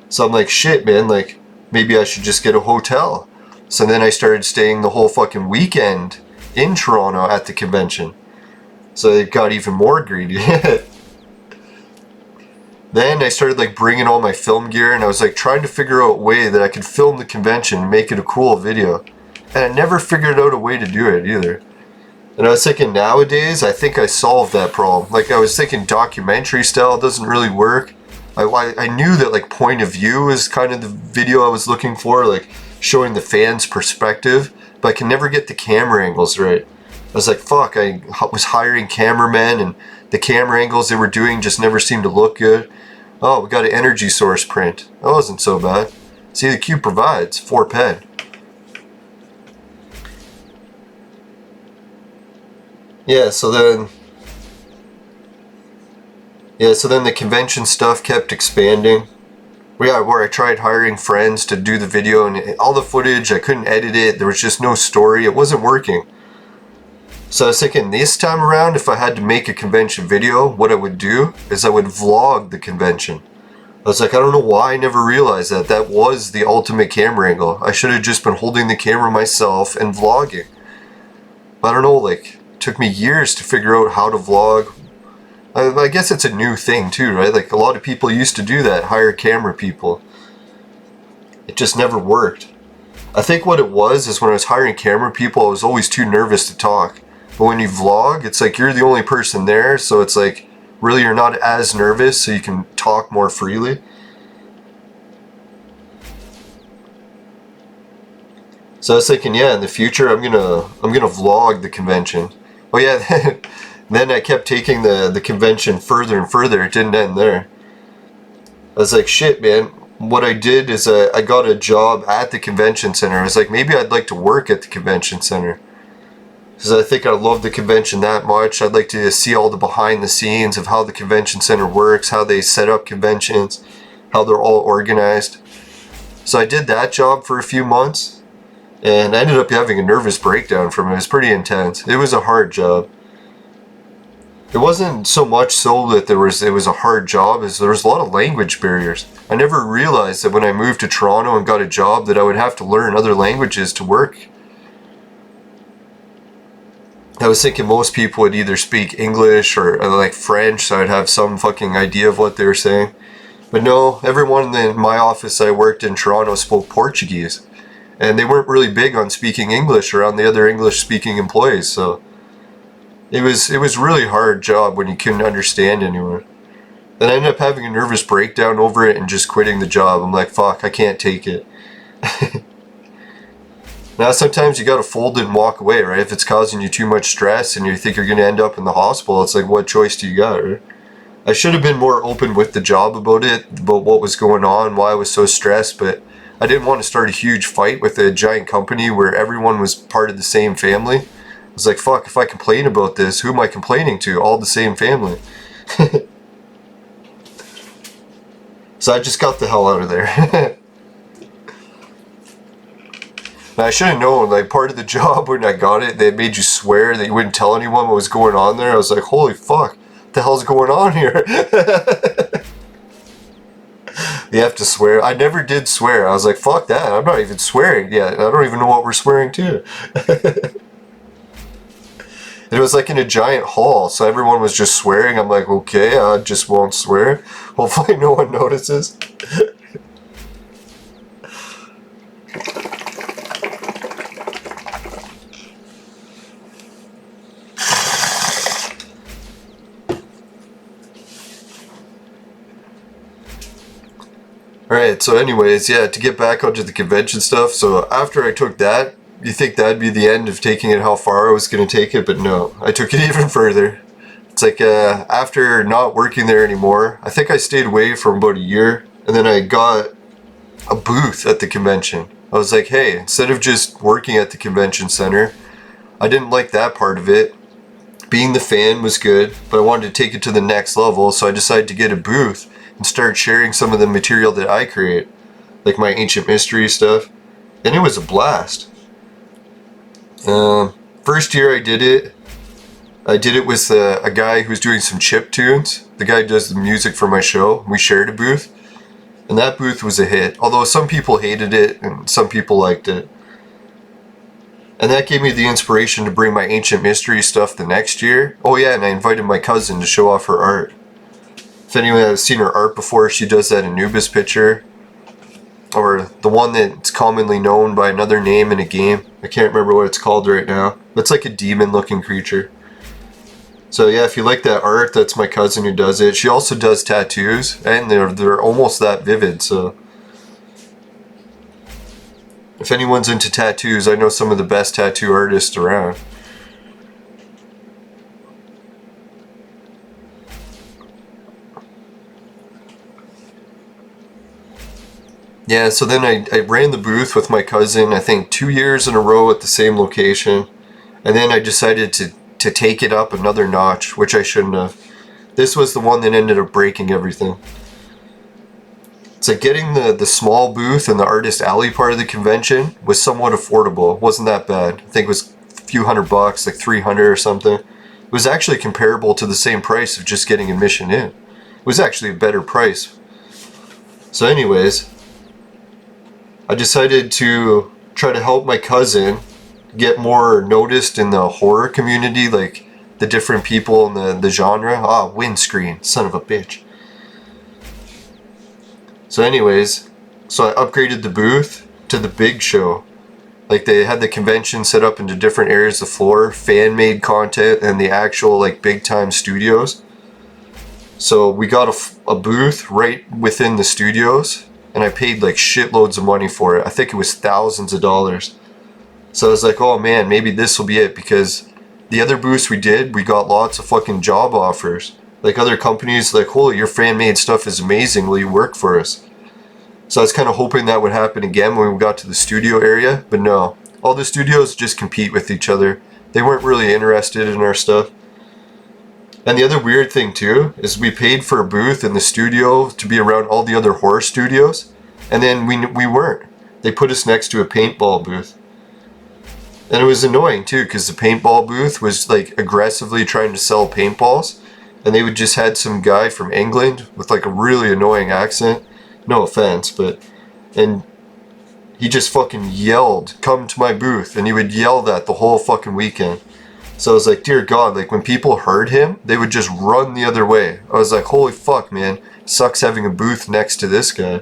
[SPEAKER 1] So I'm like, shit, man, like maybe I should just get a hotel. So then I started staying the whole fucking weekend in Toronto at the convention. So it got even more greedy. Then I started like bringing all my film gear, and I was like trying to figure out a way that I could film the convention and make it a cool video. And I never figured out a way to do it either. And I was thinking nowadays, I think I solved that problem. Like I was thinking documentary style doesn't really work. I knew that like point of view is kind of the video I was looking for, like showing the fans' perspective, but I can never get the camera angles right. I was like, fuck, I was hiring cameramen and the camera angles they were doing just never seemed to look good. Oh, we got an energy source print. That wasn't so bad. See, the Q provides 4 pen. So then the convention stuff kept expanding. Where I tried hiring friends to do the video, and all the footage, I couldn't edit it. There was just no story. It wasn't working. So I was thinking this time around, if I had to make a convention video, what I would do is I would vlog the convention. I was like, I don't know why I never realized that. That was the ultimate camera angle. I should have just been holding the camera myself and vlogging. I don't know, like, it took me years to figure out how to vlog. I guess it's a new thing too, right? Like a lot of people used to do that, hire camera people. It just never worked. I think what it was is when I was hiring camera people, I was always too nervous to talk. But when you vlog, it's like you're the only person there, so it's like really you're not as nervous, so you can talk more freely. So I was thinking, yeah, in the future I'm gonna vlog the convention. Oh yeah, then I kept taking the convention further and further. It didn't end there. I was like, shit, man. What I did is I got a job at the convention center. I was like, maybe I'd like to work at the convention center. Because I think I love the convention that much. I'd like to see all the behind the scenes of how the convention center works, how they set up conventions, how they're all organized. So I did that job for a few months, and I ended up having a nervous breakdown from it. It was pretty intense. It was a hard job. It wasn't so much so that it was a hard job, as there was a lot of language barriers. I never realized that when I moved to Toronto and got a job that I would have to learn other languages to work. I was thinking most people would either speak English or like French, so I'd have some fucking idea of what they were saying. But no, everyone in my office I worked in Toronto spoke Portuguese. And they weren't really big on speaking English around the other English-speaking employees, so it was really hard job when you couldn't understand anyone. Then I ended up having a nervous breakdown over it and just quitting the job. I'm like, fuck, I can't take it. Now sometimes you gotta fold it and walk away, right? If it's causing you too much stress and you think you're gonna end up in the hospital, it's like, what choice do you got, right? I should have been more open with the job about it, about what was going on, why I was so stressed, but I didn't want to start a huge fight with a giant company where everyone was part of the same family. I was like, fuck, if I complain about this, who am I complaining to? All the same family. So I just got the hell out of there. I should have known, like, part of the job when I got it, they made you swear that you wouldn't tell anyone what was going on there. I was like, holy fuck, what the hell's going on here? You have to swear. I never did swear. I was like, fuck that, I'm not even swearing yet. I don't even know what we're swearing to. It was like in a giant hall, so everyone was just swearing. I'm like, okay, I just won't swear. Hopefully no one notices. Alright, so anyways, yeah, to get back onto the convention stuff, so after I took that, you think that'd be the end of taking it how far I was going to take it, but no, I took it even further. It's like, after not working there anymore, I think I stayed away for about a year, and then I got a booth at the convention. I was like, hey, instead of just working at the convention center, I didn't like that part of it. Being the fan was good, but I wanted to take it to the next level, so I decided to get a booth and start sharing some of the material that I create, like my ancient mystery stuff, and it was a blast. First year I did it with a guy who's doing some chip tunes. The guy does the music for my show. We shared a booth, and that booth was a hit, although some people hated it and some people liked it. And that gave me the inspiration to bring my ancient mystery stuff the next year. Oh yeah, and I invited my cousin to show off her art. If anyone has seen her art before, she does that Anubis picture. Or the one that's commonly known by another name in a game. I can't remember what it's called right now. It's like a demon looking creature. So yeah, if you like that art, that's my cousin who does it. She also does tattoos, and they're almost that vivid, so if anyone's into tattoos, I know some of the best tattoo artists around. Yeah, so then I ran the booth with my cousin, I think 2 years in a row at the same location. And then I decided to take it up another notch, which I shouldn't have. This was the one that ended up breaking everything. It's like getting the small booth in the Artist Alley part of the convention was somewhat affordable. It wasn't that bad. I think it was a few $100, like 300 or something. It was actually comparable to the same price of just getting admission in. It was actually a better price. So anyways, I decided to try to help my cousin get more noticed in the horror community, like the different people in the genre. Ah, windscreen, son of a bitch. So anyways, so I upgraded the booth to the big show. Like they had the convention set up into different areas of the floor, fan-made content, and the actual like big-time studios. So we got a booth right within the studios, and I paid like shitloads of money for it. I think it was thousands of dollars. So I was like, oh man, maybe this will be it, because the other booths we did, we got lots of fucking job offers. Like other companies like, holy, your fan-made stuff is amazing, will you work for us? So I was kind of hoping that would happen again when we got to the studio area, but no. All the studios just compete with each other. They weren't really interested in our stuff. And the other weird thing too, is we paid for a booth in the studio to be around all the other horror studios, and then we weren't. They put us next to a paintball booth. And it was annoying too, because the paintball booth was like aggressively trying to sell paintballs, and they would just had some guy from England with like a really annoying accent. No offense, and he just fucking yelled, come to my booth, and he would yell that the whole fucking weekend. So I was like, dear God, like when people heard him, they would just run the other way. I was like, holy fuck, man, Sucks having a booth next to this guy.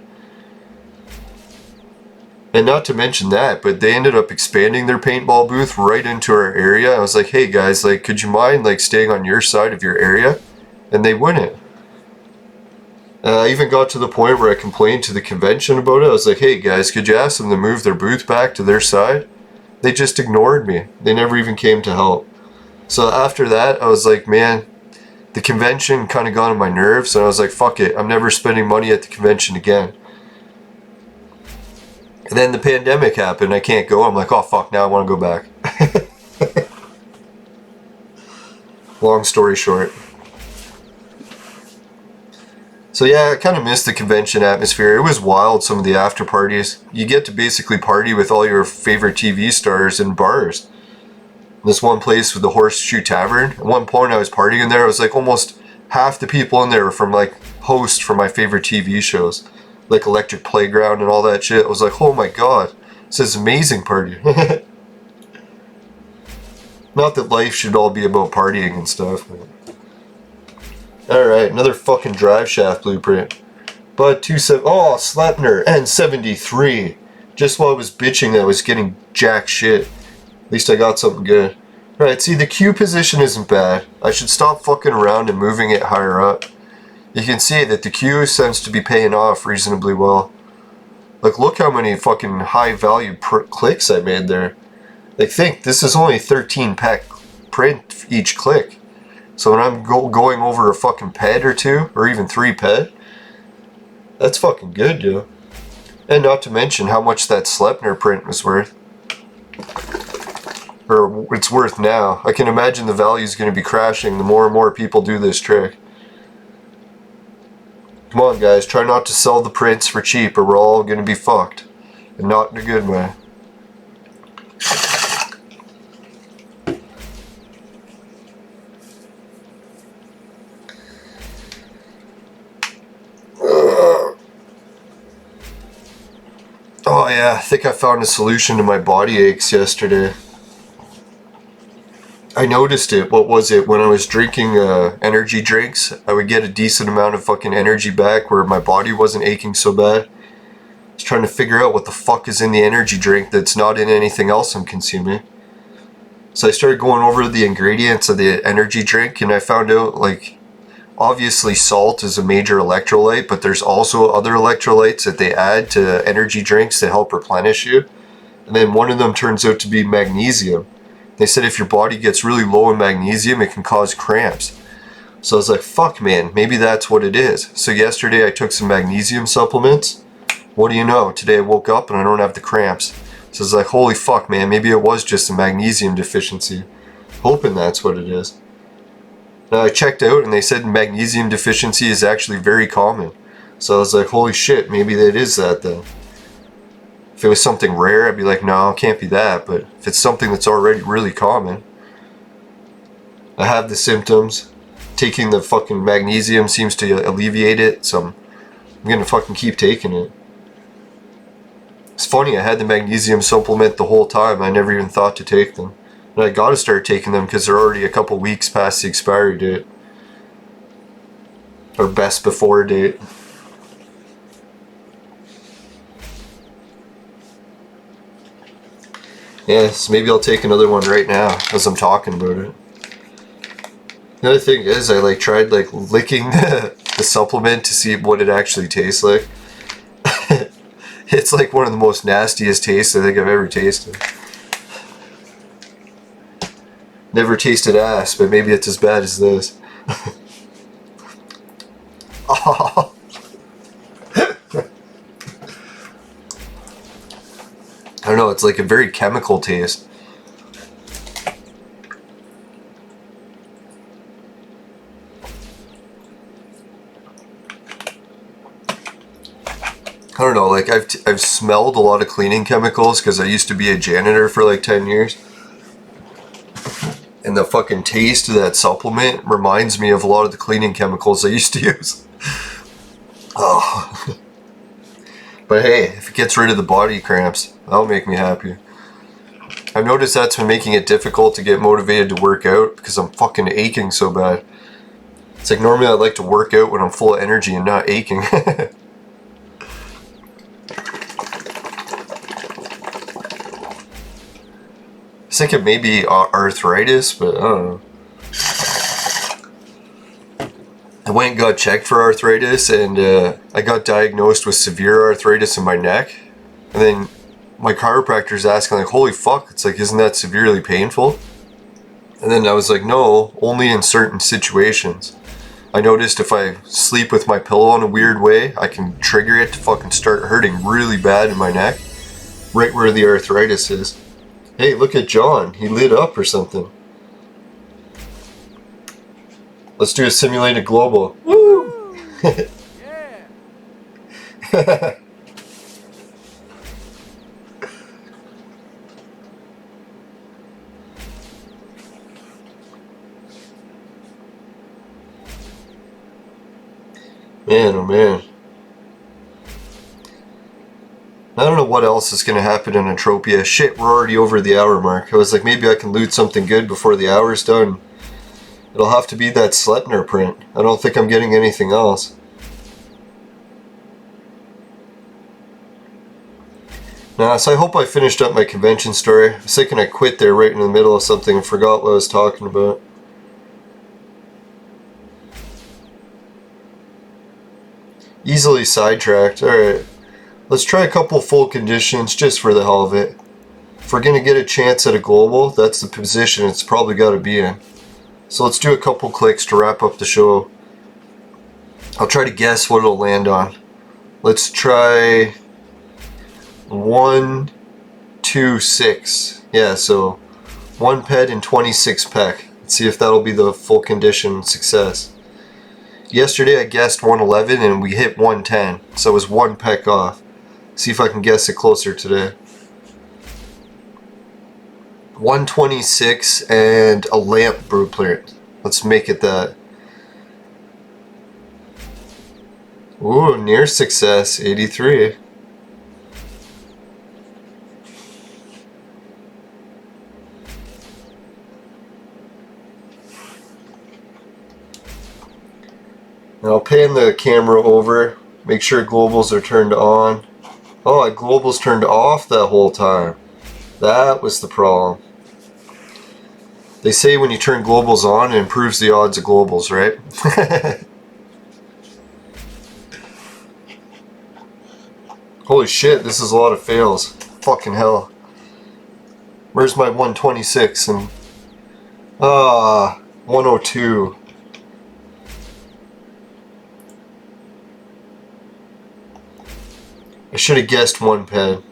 [SPEAKER 1] And not to mention that, but they ended up expanding their paintball booth right into our area. I was like, hey guys, like, could you mind like staying on your side of your area? And they wouldn't. I even got to the point where I complained to the convention about it. I was like, hey guys, could you ask them to move their booth back to their side? They just ignored me. They never even came to help. So after that, I was like, man, the convention kind of got on my nerves. And I was like, fuck it, I'm never spending money at the convention again. And then the pandemic happened. I can't go. I'm like, oh fuck, now I want to go back. Long story short. So yeah, I kind of missed the convention atmosphere. It was wild, some of the after parties. You get to basically party with all your favorite TV stars in bars. This one place with the Horseshoe Tavern. At one point I was partying in there. It was like almost half the people in there were from like hosts from my favorite TV shows. Like Electric Playground and all that shit. I was like, oh my god, this is an amazing party. Not that life should all be about partying and stuff. Alright, another fucking drive shaft blueprint. But Sleipnir N73. Just while I was bitching that I was getting jack shit. At least I got something good. Alright, see, the Q position isn't bad. I should stop fucking around and moving it higher up. You can see that the Q seems to be paying off reasonably well. Like, look how many fucking high value clicks I made there. Like, think, this is only 13 pack print each click. So when I'm going over a fucking ped or two, or even 3 ped, that's fucking good, yo. And not to mention how much that Sleipnir print was worth. Or it's worth now. I can imagine the value is going to be crashing the more and more people do this trick. Come on guys, try not to sell the prints for cheap or we're all going to be fucked. And not in a good way. Oh yeah, I think I found a solution to my body aches yesterday. I noticed it, what was it, when I was drinking energy drinks, I would get a decent amount of fucking energy back where my body wasn't aching so bad. I was trying to figure out what the fuck is in the energy drink that's not in anything else I'm consuming. So I started going over the ingredients of the energy drink and I found out, like, obviously salt is a major electrolyte, but there's also other electrolytes that they add to energy drinks to help replenish you. And then one of them turns out to be magnesium. They said if your body gets really low in magnesium, it can cause cramps. So I was like, fuck man, maybe that's what it is. So yesterday I took some magnesium supplements. What do you know? Today I woke up and I don't have the cramps. So I was like, holy fuck man, maybe it was just a magnesium deficiency. Hoping that's what it is. Now I checked out and they said magnesium deficiency is actually very common. So I was like, holy shit, maybe that is that then. If it was something rare, I'd be like, no, it can't be that. But if it's something that's already really common, I have the symptoms. Taking the fucking magnesium seems to alleviate it, so I'm gonna fucking keep taking it. It's funny, I had the magnesium supplement the whole time. I never even thought to take them. And I gotta start taking them because they're already a couple weeks past the expiry date. Or best before date. Yes, maybe I'll take another one right now as I'm talking about it. The other thing is, I like tried like licking the supplement to see what it actually tastes like. It's like one of the most nastiest tastes I think I've ever tasted. Never tasted ass, but maybe it's as bad as this. Oh. I don't know, it's like a very chemical taste. I don't know, like I've smelled a lot of cleaning chemicals because I used to be a janitor for like 10 years. And the fucking taste of that supplement reminds me of a lot of the cleaning chemicals I used to use. Oh. But hey, if it gets rid of the body cramps, that'll make me happy. I've noticed that's been making it difficult to get motivated to work out because I'm fucking aching so bad. It's like normally I like to work out when I'm full of energy and not aching. I think it may be arthritis, but I don't know. I went and got checked for arthritis, and I got diagnosed with severe arthritis in my neck. And then my chiropractor's asking, like, holy fuck, it's like, isn't that severely painful? And then I was like, no, only in certain situations. I noticed if I sleep with my pillow in a weird way, I can trigger it to fucking start hurting really bad in my neck, right where the arthritis is. Hey, look at John. He lit up or something. Let's do a simulated global. Woo! Yeah. Man, oh man. I don't know what else is going to happen in Entropia. Shit, we're already over the hour mark. I was like, maybe I can loot something good before the hour's done. It'll have to be that Sleipnir print. I don't think I'm getting anything else. Nah, so I hope I finished up my convention story. I was thinking I quit there right in the middle of something and forgot what I was talking about. Easily sidetracked. Alright. Let's try a couple full conditions just for the hell of it. If we're going to get a chance at a global, that's the position it's probably got to be in. So let's do a couple clicks to wrap up the show. I'll try to guess what it'll land on. Let's try 1, 2, 6. Yeah, so 1 ped and 26 pec. Let's see if that'll be the full condition success. Yesterday I guessed 111 and we hit 110, so it was 1 pec off. See if I can guess it closer today. 126 and a lamp blueprint. Let's make it that. Ooh, near success, 83. Now I'll pan the camera over, make sure globals are turned on. Oh, globals turned off that whole time. That was the problem. They say when you turn globals on, it improves the odds of globals, right? Holy shit, this is a lot of fails. Fucking hell. Where's my 126 and... 102. I should have guessed 1 ped.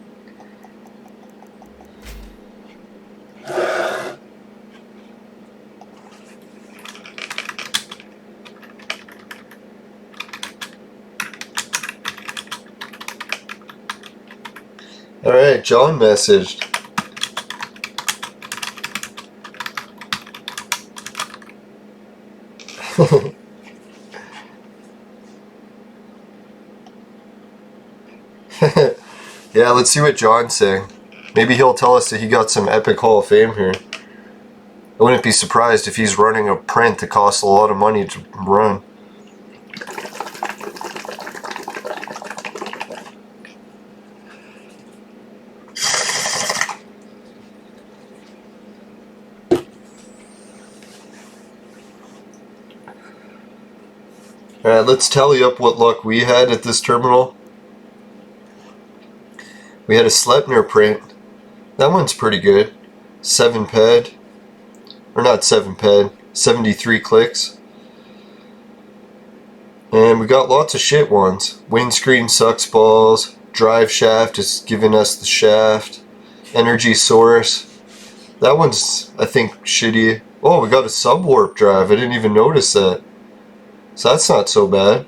[SPEAKER 1] Alright, John messaged. Yeah, let's see what John's saying. Maybe he'll tell us that he got some epic Hall of Fame here. I wouldn't be surprised if he's running a print that costs a lot of money to run. Alright, let's tally up what luck we had at this terminal. We had a Sleipnir print. That one's pretty good. 7 ped. Or not 7 ped. 73 clicks. And we got lots of shit ones. Windscreen sucks balls. Drive shaft is giving us the shaft. Energy source. That one's, I think, shitty. Oh, we got a subwarp drive. I didn't even notice that. So that's not so bad.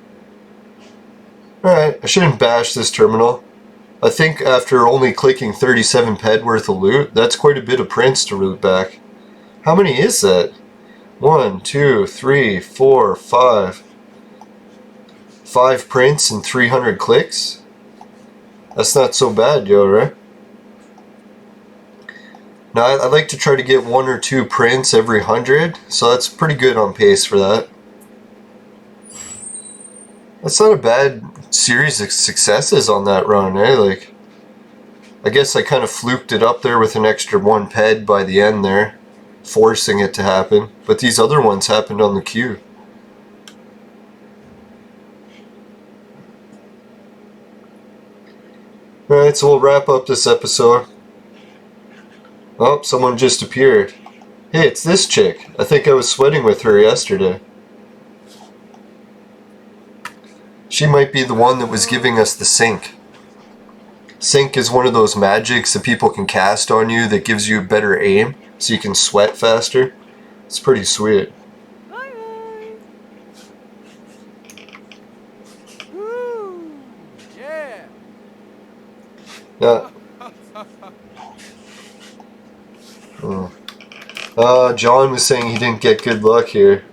[SPEAKER 1] Alright, I shouldn't bash this terminal. I think after only clicking 37 ped worth of loot, that's quite a bit of prints to loot back. How many is that? 1, 2, 3, 4, 5. 5 prints and 300 clicks? That's not so bad, yo, right? Now, I like to try to get 1 or 2 prints every 100, so that's pretty good on pace for that. That's not a bad series of successes on that run, eh? Like, I guess I kind of fluked it up there with an extra 1 ped by the end there, forcing it to happen. But these other ones happened on the queue. Alright, so we'll wrap up this episode. Oh, someone just appeared. Hey, it's this chick. I think I was sweating with her yesterday. She might be the one that was giving us the sync. Sync is one of those magics that people can cast on you that gives you better aim, so you can sweat faster. It's pretty sweet. Yeah. John was saying he didn't get good luck here.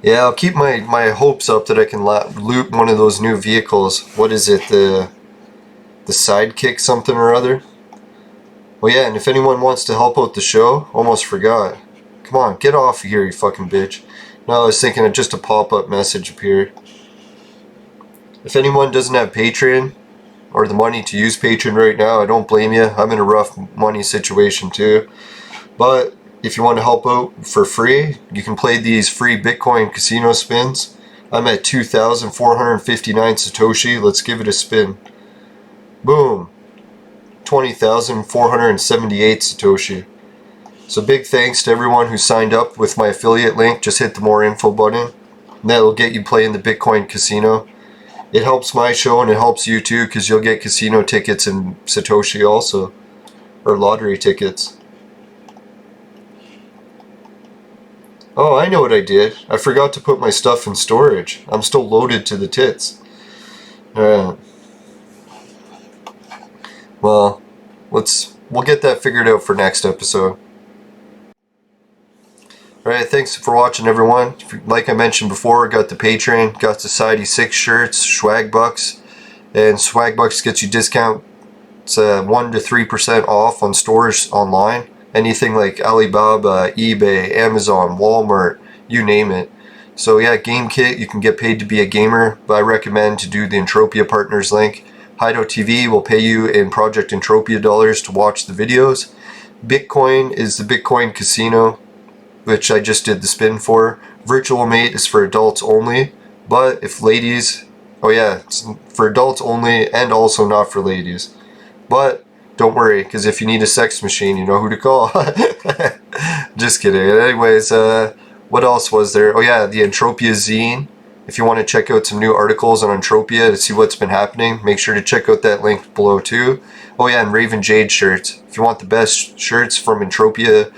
[SPEAKER 1] Yeah, I'll keep my hopes up that I can loot one of those new vehicles. What is it, the sidekick something or other? Oh yeah, and if anyone wants to help out the show, almost forgot. Come on, get off of here, you fucking bitch. No, I was thinking of just a pop-up message appeared. If anyone doesn't have Patreon, or the money to use Patreon right now, I don't blame you. I'm in a rough money situation too. But if you want to help out for free, you can play these free Bitcoin casino spins. I'm at 2,459 Satoshi. Let's give it a spin. Boom. 20,478 Satoshi. So big thanks to everyone who signed up with my affiliate link. Just hit the more info button. And that'll get you playing the Bitcoin casino. It helps my show and it helps you too, because you'll get casino tickets and Satoshi also. Or lottery tickets. Oh, I know what I did. I forgot to put my stuff in storage. I'm still loaded to the tits. Alright. Well, we'll get that figured out for next episode. Alright, thanks for watching everyone. Like I mentioned before, got the Patreon, got Society 6 shirts, swag bucks, and swag bucks gets you discount. It's 1 to 3% off on stores online. Anything like Alibaba, eBay, Amazon, Walmart, you name it. So yeah, GameKit, you can get paid to be a gamer, but I recommend to do the Entropia Partners link. Hideout TV will pay you in Project Entropia dollars to watch the videos. Bitcoin is the Bitcoin Casino, which I just did the spin for. Virtual Mate is for adults only, but if ladies, oh yeah, it's for adults only and also not for ladies. But don't worry, because if you need a sex machine, you know who to call. Just kidding. Anyways, what else was there? Oh yeah, the Entropia zine. If you want to check out some new articles on Entropia to see what's been happening, make sure to check out that link below too. Oh yeah, and Raven Jade shirts. If you want the best shirts from Entropia,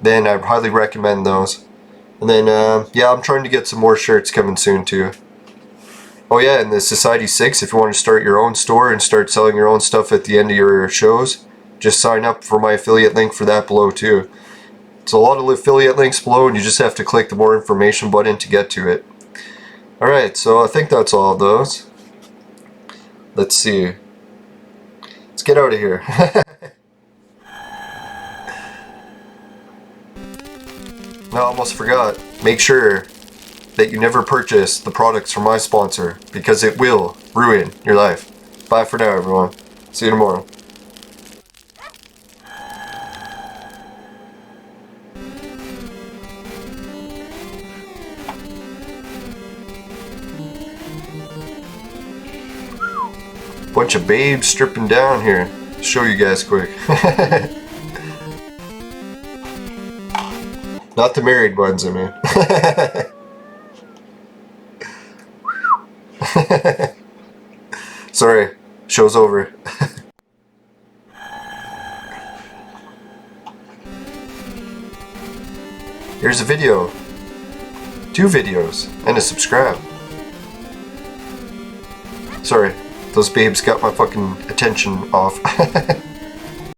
[SPEAKER 1] then I highly recommend those. And then, yeah, I'm trying to get some more shirts coming soon too. Oh yeah, and the Society 6, if you want to start your own store and start selling your own stuff at the end of your shows, just sign up for my affiliate link for that below too. It's a lot of affiliate links below and you just have to click the more information button to get to it. Alright, so I think that's all of those. Let's see. Let's get out of here. No, I almost forgot. Make sure that you never purchase the products from my sponsor, because it will ruin your life. Bye for now, everyone. See you tomorrow. Bunch of babes stripping down here. Show you guys quick. Not the married ones, I mean. Sorry, show's over. Here's a video. 2 videos. And a subscribe. Sorry, those babes got my fucking attention off.